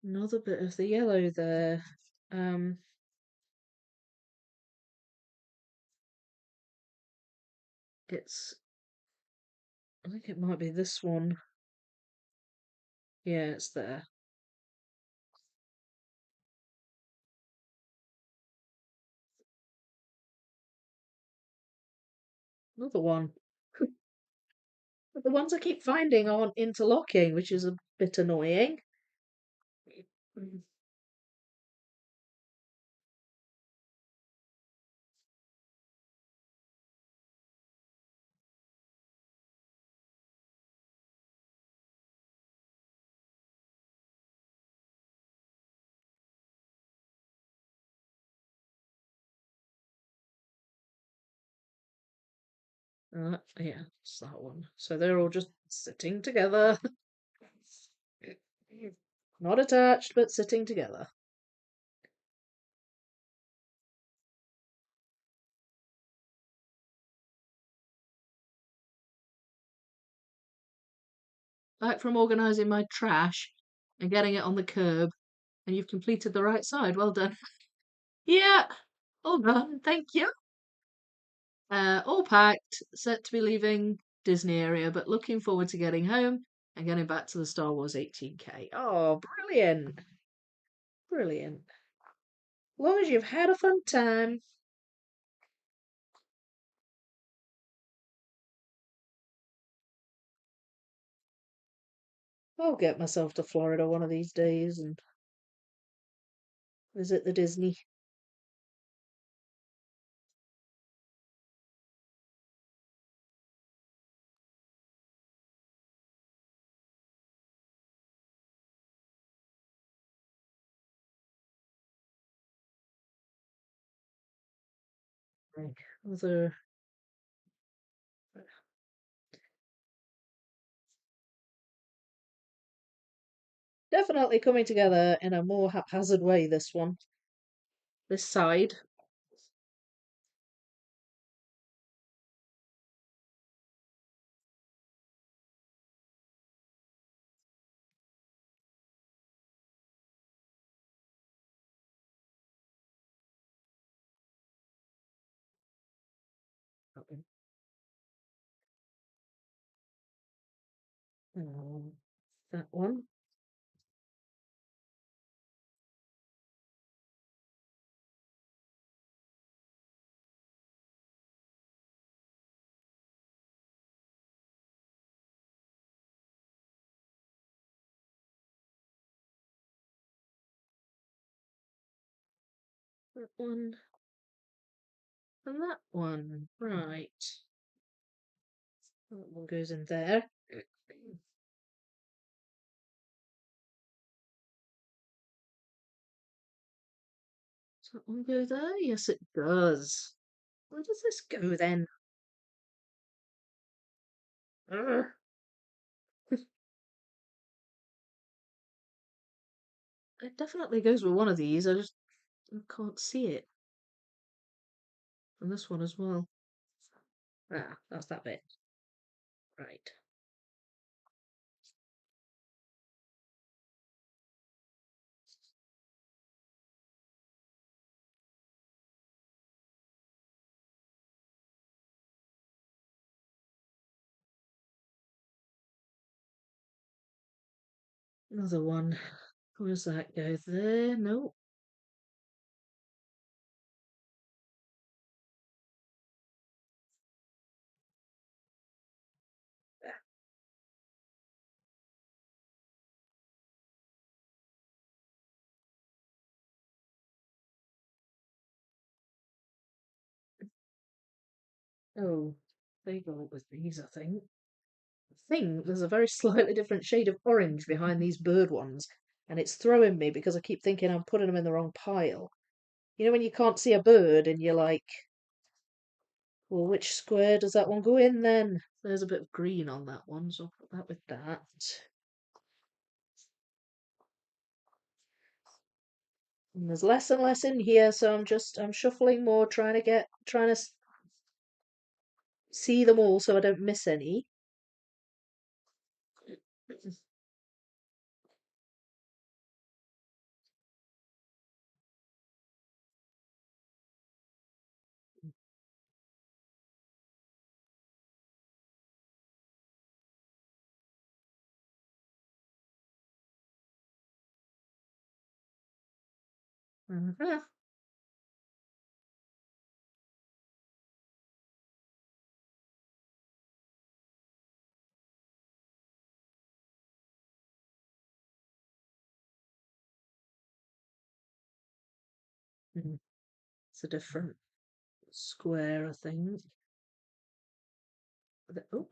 Another bit of the yellow there. Um, it's. I think it might be this one. Yeah, it's there. Another one. But the ones I keep finding aren't interlocking, which is a bit annoying. Mm. Yeah, it's that one. So they're all just sitting together. Not attached, but sitting together. Back from organising my trash and getting it on the curb, and you've completed the right side. Well done. Yeah, all done. Thank you. All packed, set to be leaving Disney area, but looking forward to getting home and getting back to the Star Wars 18K. Oh, brilliant. Brilliant. As long as you've had a fun time. I'll get myself to Florida one of these days and visit the Disney. Right. Other definitely coming together in a more haphazard way, this one. This side. Um, that one. That one. And that one. Right. That one goes in there. Does that one go there? Yes, it does. Where does this go then? Ugh. It definitely goes with one of these. I just can't see it. And this one as well. Ah, that's that bit. Right. Another one. Where's that go? There? No. Oh, they go with these, I think. I think there's a very slightly different shade of orange behind these bird ones, and it's throwing me because I keep thinking I'm putting them in the wrong pile. You know when you can't see a bird and you're like, well, which square does that one go in then? There's a bit of green on that one, so I'll put that with that. And there's less and less in here, so I'm shuffling more, trying to see them all so I don't miss any. Uh-huh. Mm, it's a different square, I think. Oh,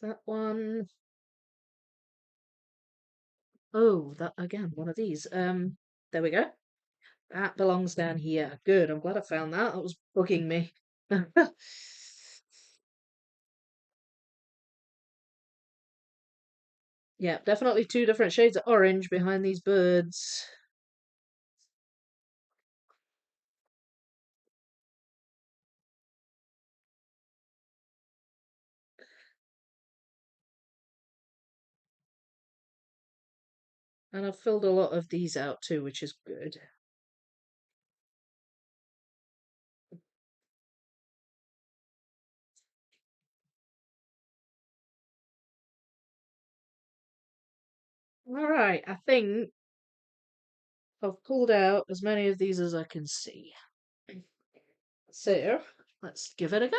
that one. Oh, that again, one of these. There we go. That belongs down here. Good. I'm glad I found that. That was bugging me. Yeah, definitely two different shades of orange behind these birds. And I've filled a lot of these out too, which is good. Alright, I think I've pulled out as many of these as I can see. So, let's give it a go.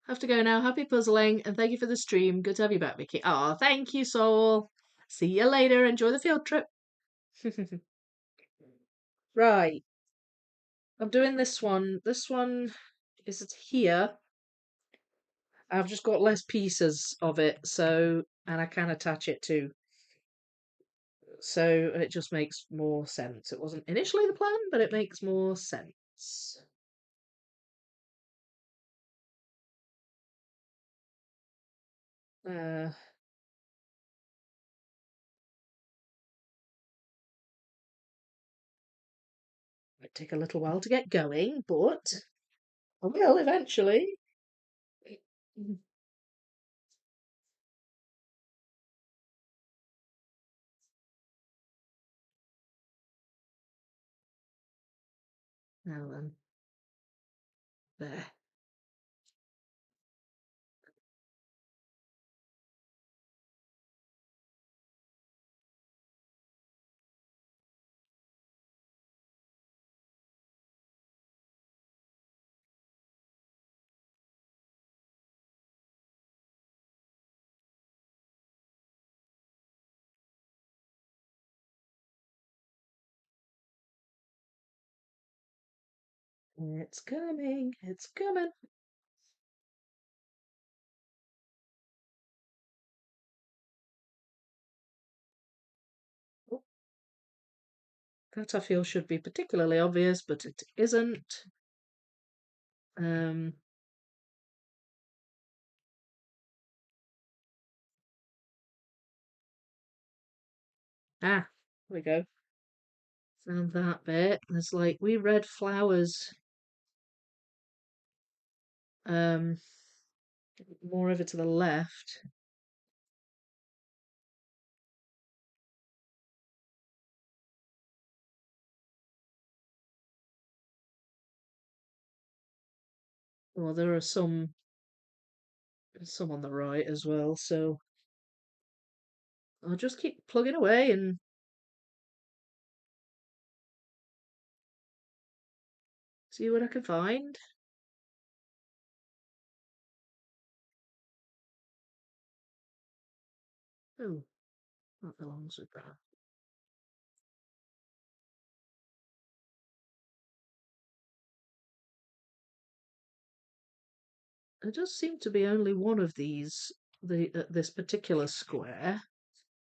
Have to go now. Happy puzzling, and thank you for the stream. Good to have you back, Vicky. Ah, thank you, Soul. See you later. Enjoy the field trip. Right, I'm doing this one. This one is here. I've just got less pieces of it, so and I can attach it too. So it just makes more sense. It wasn't initially the plan, but it makes more sense. Uh, might take a little while to get going, but I will eventually. Now then, there. It's coming. It's coming. Oh, that I feel should be particularly obvious, but it isn't. Um, there we go. Found that bit. There's like wee red flowers. Um, more over to the left. Well, there are some on the right as well, so I'll just keep plugging away and see what I can find. Oh, that belongs with that. There does seem to be only one of these, this particular square,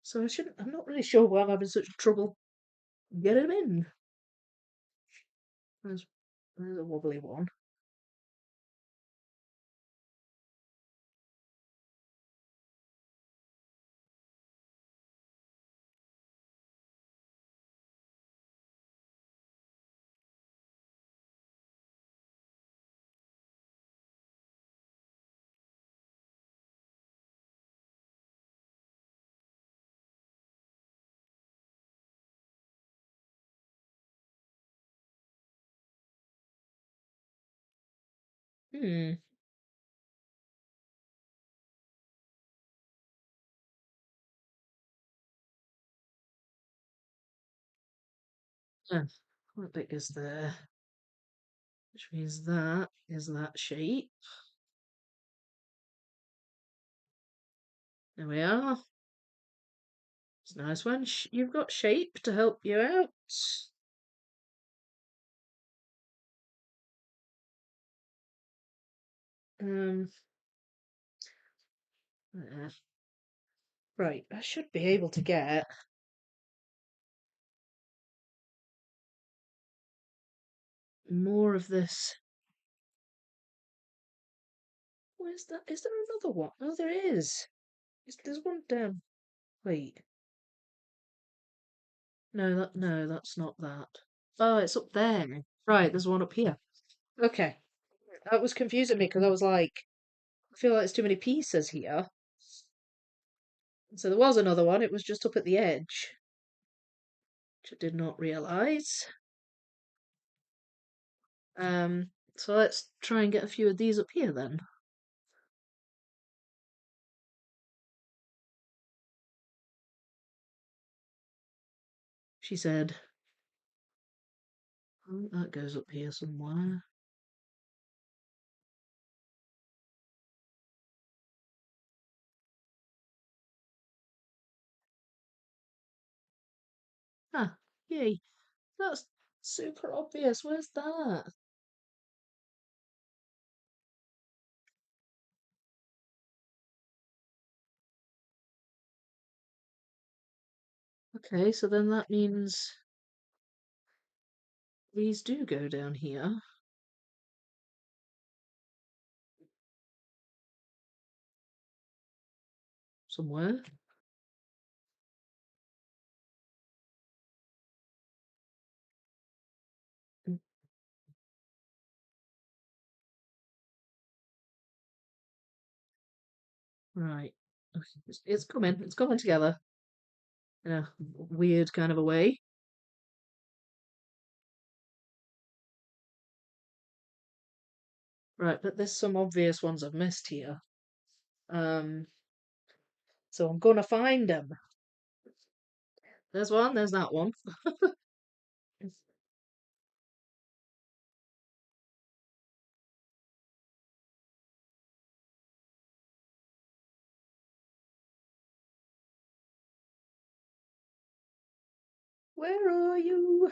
so I shouldn't. I'm not really sure why I'm having such trouble getting them in. There's, there's a wobbly one. Hmm. Ah, what bit is there? Which means that is that shape. There we are. It's a nice one. You've got shape to help you out. Um, there. Right, I should be able to get. more of this. Where's that? Is there another one? Oh, there is. There's one down. Wait. No, that's not that. Oh, it's up there. Right, there's one up here. Okay. That was confusing me because I was like, I feel like there's too many pieces here. So there was another one, it was just up at the edge, which I did not realise. So let's try and get a few of these up here then. She said, oh, that goes up here somewhere. Ah, yay. That's super obvious. Where's that? Okay, so then that means these do go down here somewhere. Mm, right. Okay, it's coming. It's coming together in a weird kind of a way. Right, but there's some obvious ones I've missed here. Um, so I'm gonna find them. There's one, there's that one. Where are you?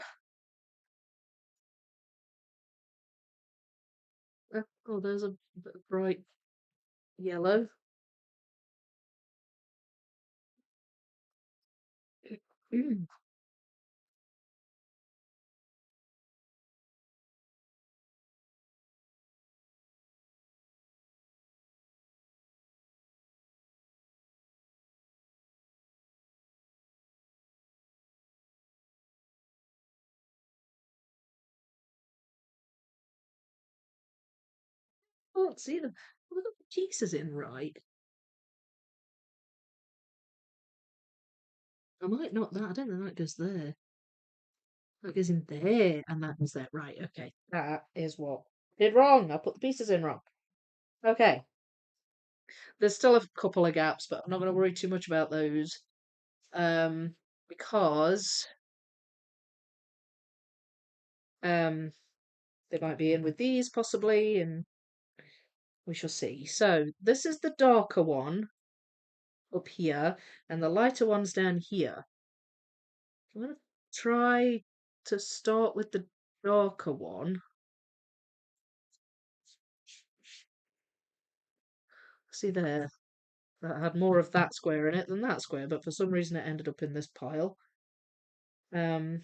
Oh, there's a bright yellow. Oh, see them. Well, the pieces in right. I might not that. I don't think that goes there. That goes in there, and that goes there. Right. Okay. That is what I did wrong. I put the pieces in wrong. Okay. There's still a couple of gaps, but I'm not going to worry too much about those. Um, because um, they might be in with these possibly, and we shall see. So this is the darker one up here, and the lighter one's down here. I'm going to try to start with the darker one. See there, that had more of that square in it than that square, but for some reason it ended up in this pile. Um,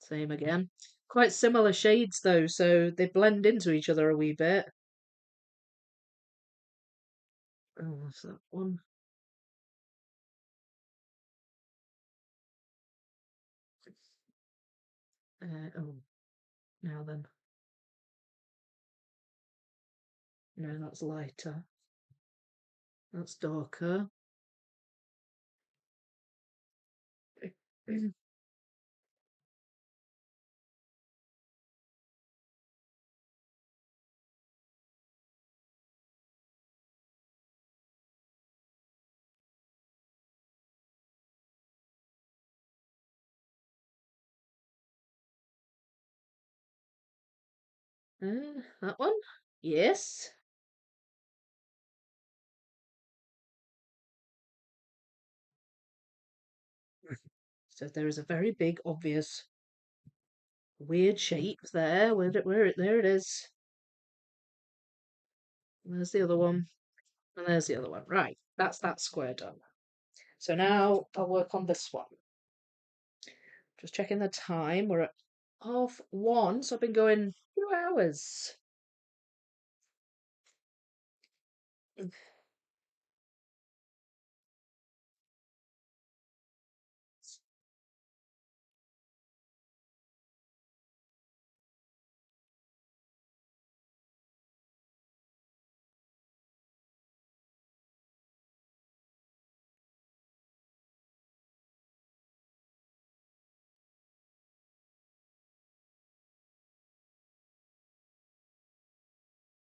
Same again. Quite similar shades though, so they blend into each other a wee bit. Oh, what's that one? Oh, now then. No, that's lighter. That's darker. That one? Yes. So there is a very big, obvious, weird shape there. There it is. There's the other one, and there's the other one. Right, that's that square done. So now I'll work on this one. Just checking the time. We're at 1:30, so I've been going 2 hours.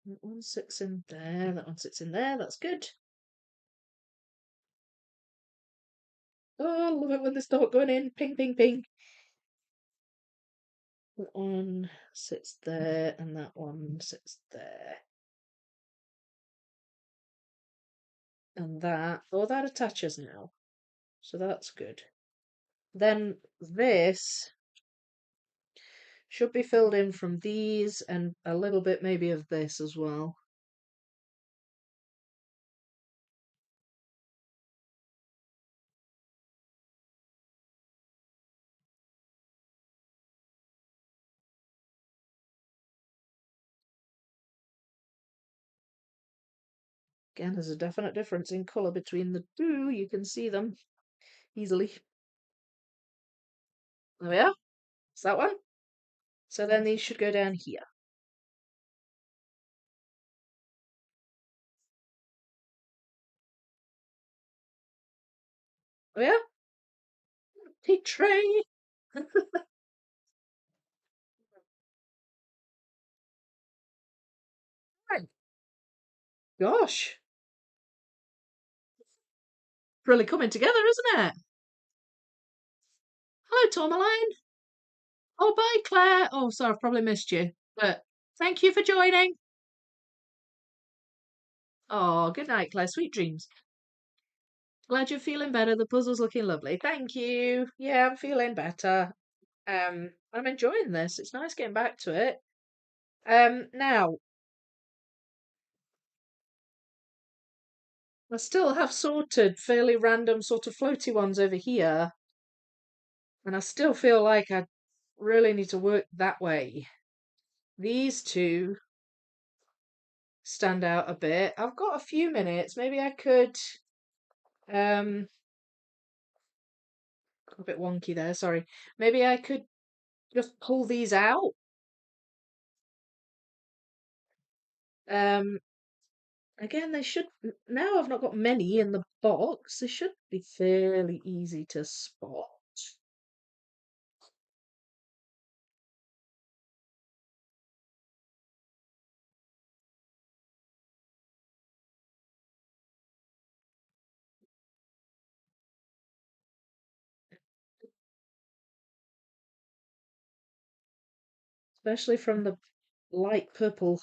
That one sits in there, that one sits in there, that's good. Oh, I love it when they start going in. Ping, ping, ping. That one sits there, and that one sits there. And that, oh, that attaches now. So that's good. Then this should be filled in from these and a little bit maybe of this as well. Again, there's a definite difference in colour between the two. You can see them easily. There we are. It's that one. So then these should go down here. There we are. Tea tray. Right. Gosh. Really coming together, isn't it? Hello, Tourmaline. Oh, bye, Claire. Oh, sorry, I've probably missed you. But thank you for joining. Oh, good night, Claire. Sweet dreams. Glad you're feeling better. The puzzle's looking lovely. Thank you. Yeah, I'm feeling better. I'm enjoying this. It's nice getting back to it. Now I still have sorted fairly random sort of floaty ones over here, and I still feel like I really need to work that way. These two stand out a bit. I've got a few minutes. Maybe I could a bit wonky there, sorry. Maybe I could just pull these out. Um Again, they should, now I've not got many in the box, they should be fairly easy to spot. Especially from the light purple.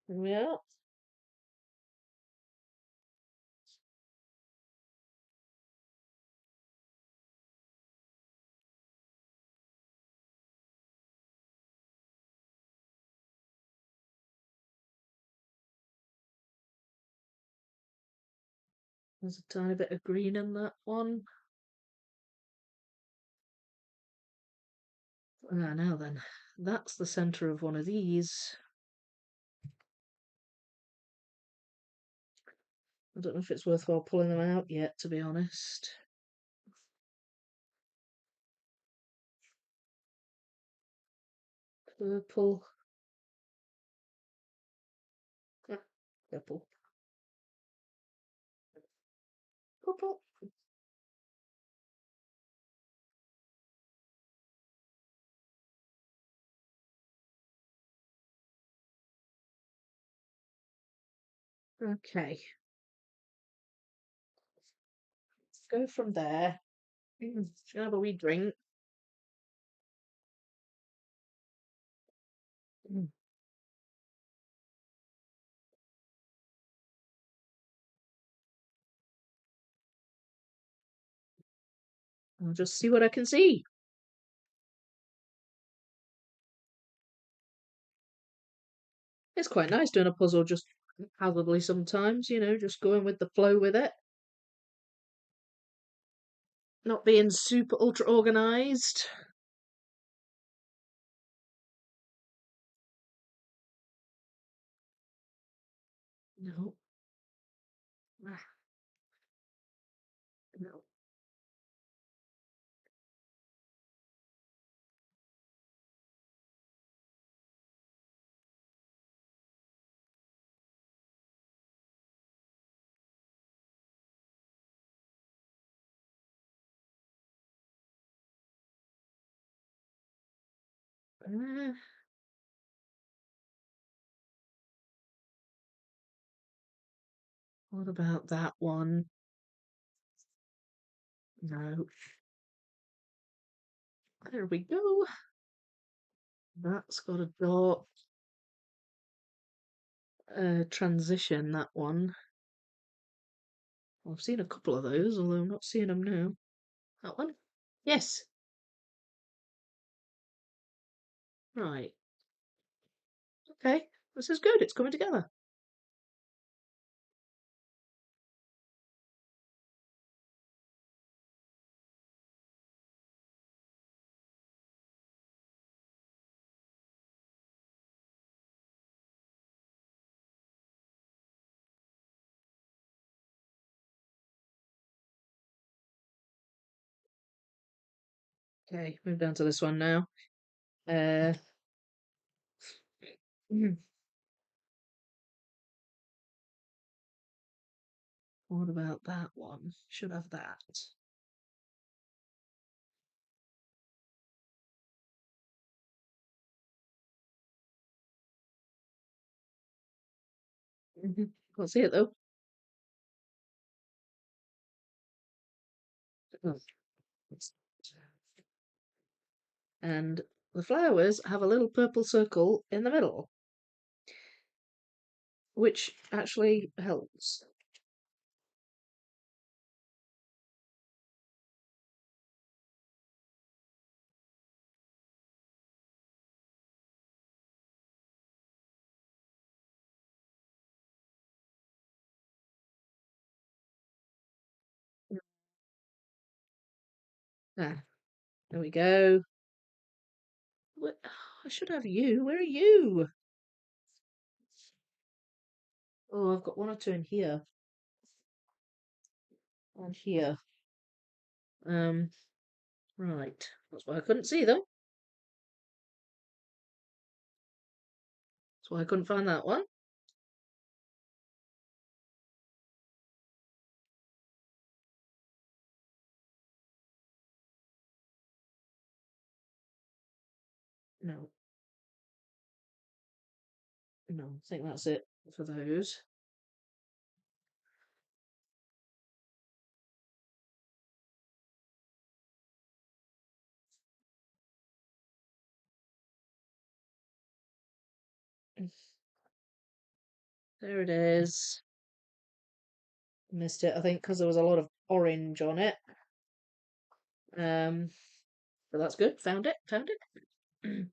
Yeah. There's a tiny bit of green in that one. Ah, now then, that's the centre of one of these. I don't know if it's worthwhile pulling them out yet, to be honest. Purple. Ah, purple. Purple. Okay. Let's go from there. Just gonna have a wee drink. Mm, I'll just see what I can see. It's quite nice doing a puzzle just haphazardly sometimes, just going with the flow with it. Not being super ultra organised. No. Ah, no. Uh, what about that one? No. There we go. That's got a dot. Transition, that one. Well, I've seen a couple of those, although I'm not seeing them now. That one? Yes. Right. Okay. This is good. It's coming together. Okay, move down to this one now. Uh, hmm, what about that one? Should have that. Can't see it though. Oh. And the flowers have a little purple circle in the middle, which actually helps. Ah, there we go. What? I should have you. Where are you? Oh, I've got one or two in here and here. Um, right. That's why I couldn't see them. That's why I couldn't find that one. No, no, I think that's it for those. There it is. Missed it, I think, because there was a lot of orange on it. Um, but that's good. Found it. Found it.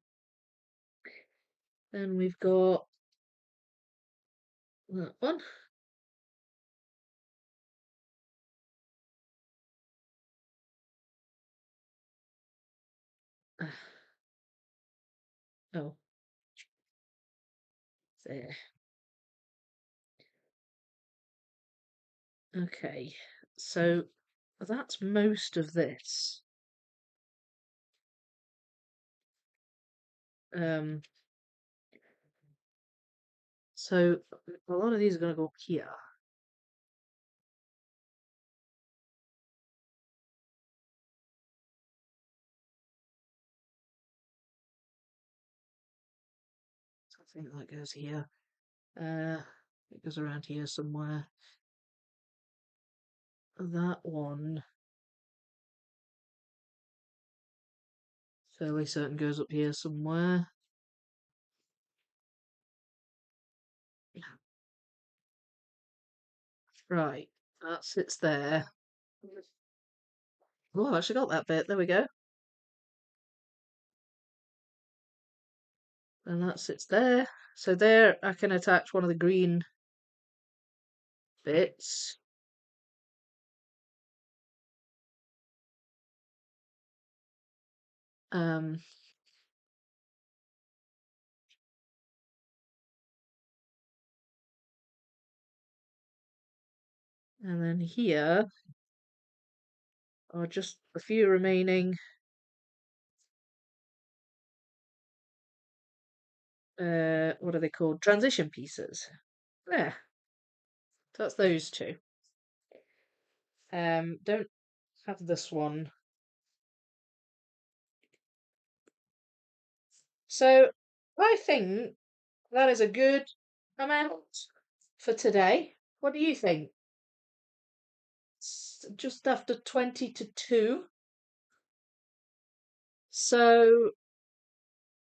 Then we've got that one. Ah, oh, there. Okay, so that's most of this. Um, so a lot of these are going to go here. So I think that goes here. It goes around here somewhere. That one, fairly certain, goes up here somewhere. Right, that sits there. Oh, I've actually got that bit. There we go. And that sits there. So there I can attach one of the green bits. Um, and then here are just a few remaining what are they called? Transition pieces. There. So that's those two. Don't have this one. So I think that is a good amount for today. What do you think? It's just after 20 to 2. So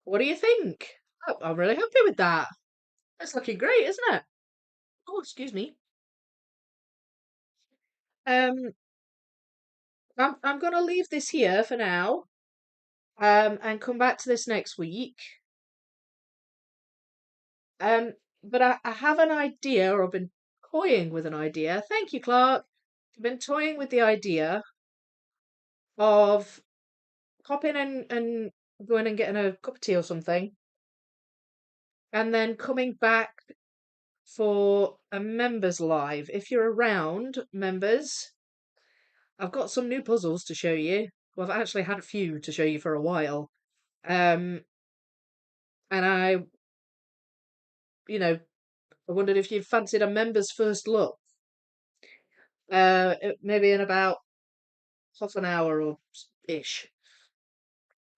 what do you think? Oh, I'm really happy with that. That's looking great, isn't it? Oh, excuse me. Um, I'm gonna leave this here for now. And come back to this next week. But I have an idea, or I've been toying with an idea. Thank you, Clark. I've been toying with the idea of popping in and going and getting a cup of tea or something, and then coming back for a members live. If you're around, members, I've got some new puzzles to show you. Well, I've actually had a few to show you for a while. And I wondered if you fancied a members first look. Maybe in about half an hour or ish.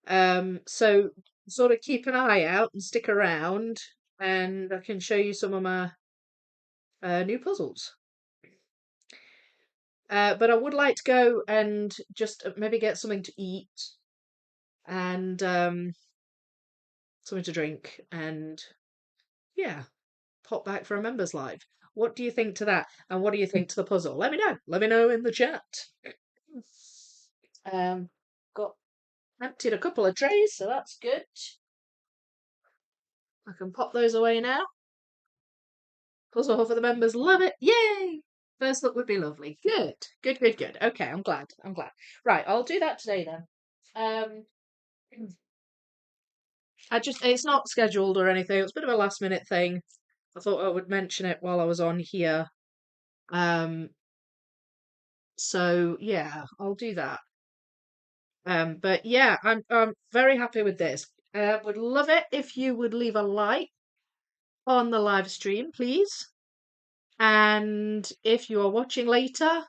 So sort of keep an eye out and stick around, and I can show you some of my new puzzles. But I would like to go and just maybe get something to eat and something to drink, and yeah, pop back for a members live. What do you think to that? And what do you think to the puzzle? Let me know. Let me know in the chat. Um, got emptied a couple of trays, so that's good. I can pop those away now. Puzzle for the members love it. Yay! First look would be lovely. Good. Good, good, good. Okay, I'm glad. I'm glad. Right, I'll do that today then. Um it's not scheduled or anything. It's a bit of a last minute thing. I thought I would mention it while I was on here. Um so yeah, I'll do that. But yeah, I'm very happy with this. Would love it if you would leave a like on the live stream, please. And if you are watching later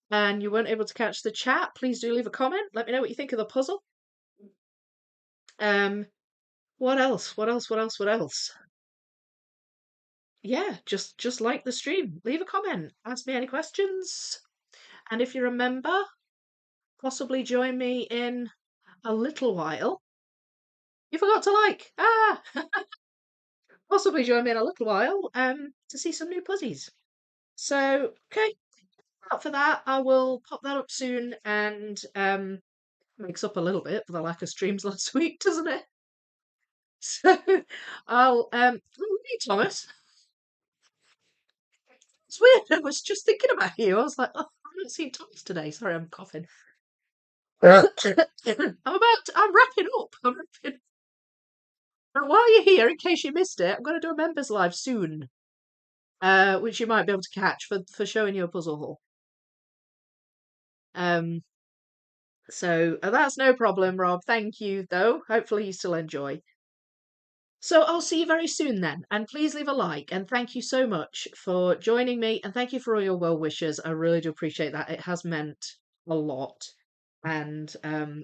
and you weren't able to catch the chat, please do leave a comment. Let me know what you think of the puzzle. Um, what else? What else? What else? What else? Yeah, just like the stream. Leave a comment. Ask me any questions. And if you're a member, possibly join me in a little while. You forgot to like. Ah, possibly join me in a little while. To see some new puzzies. So okay, out for that. I will pop that up soon, and makes up a little bit for the lack of streams last week, doesn't it? So I'll hey Thomas. It's weird. I was just thinking about you. I was like, oh, I haven't seen Thomas today. Sorry, I'm coughing. I'm wrapping up. I'm wrapping. But while you're here, in case you missed it, I'm going to do a members live soon, which you might be able to catch for showing you a puzzle haul. Um, so that's no problem, Rob. Thank you, though. Hopefully you still enjoy. So I'll see you very soon then, and please leave a like, and thank you so much for joining me, and thank you for all your well wishes. I really do appreciate that. It has meant a lot, and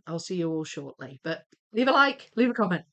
I'll see you all shortly. But leave a like, leave a comment.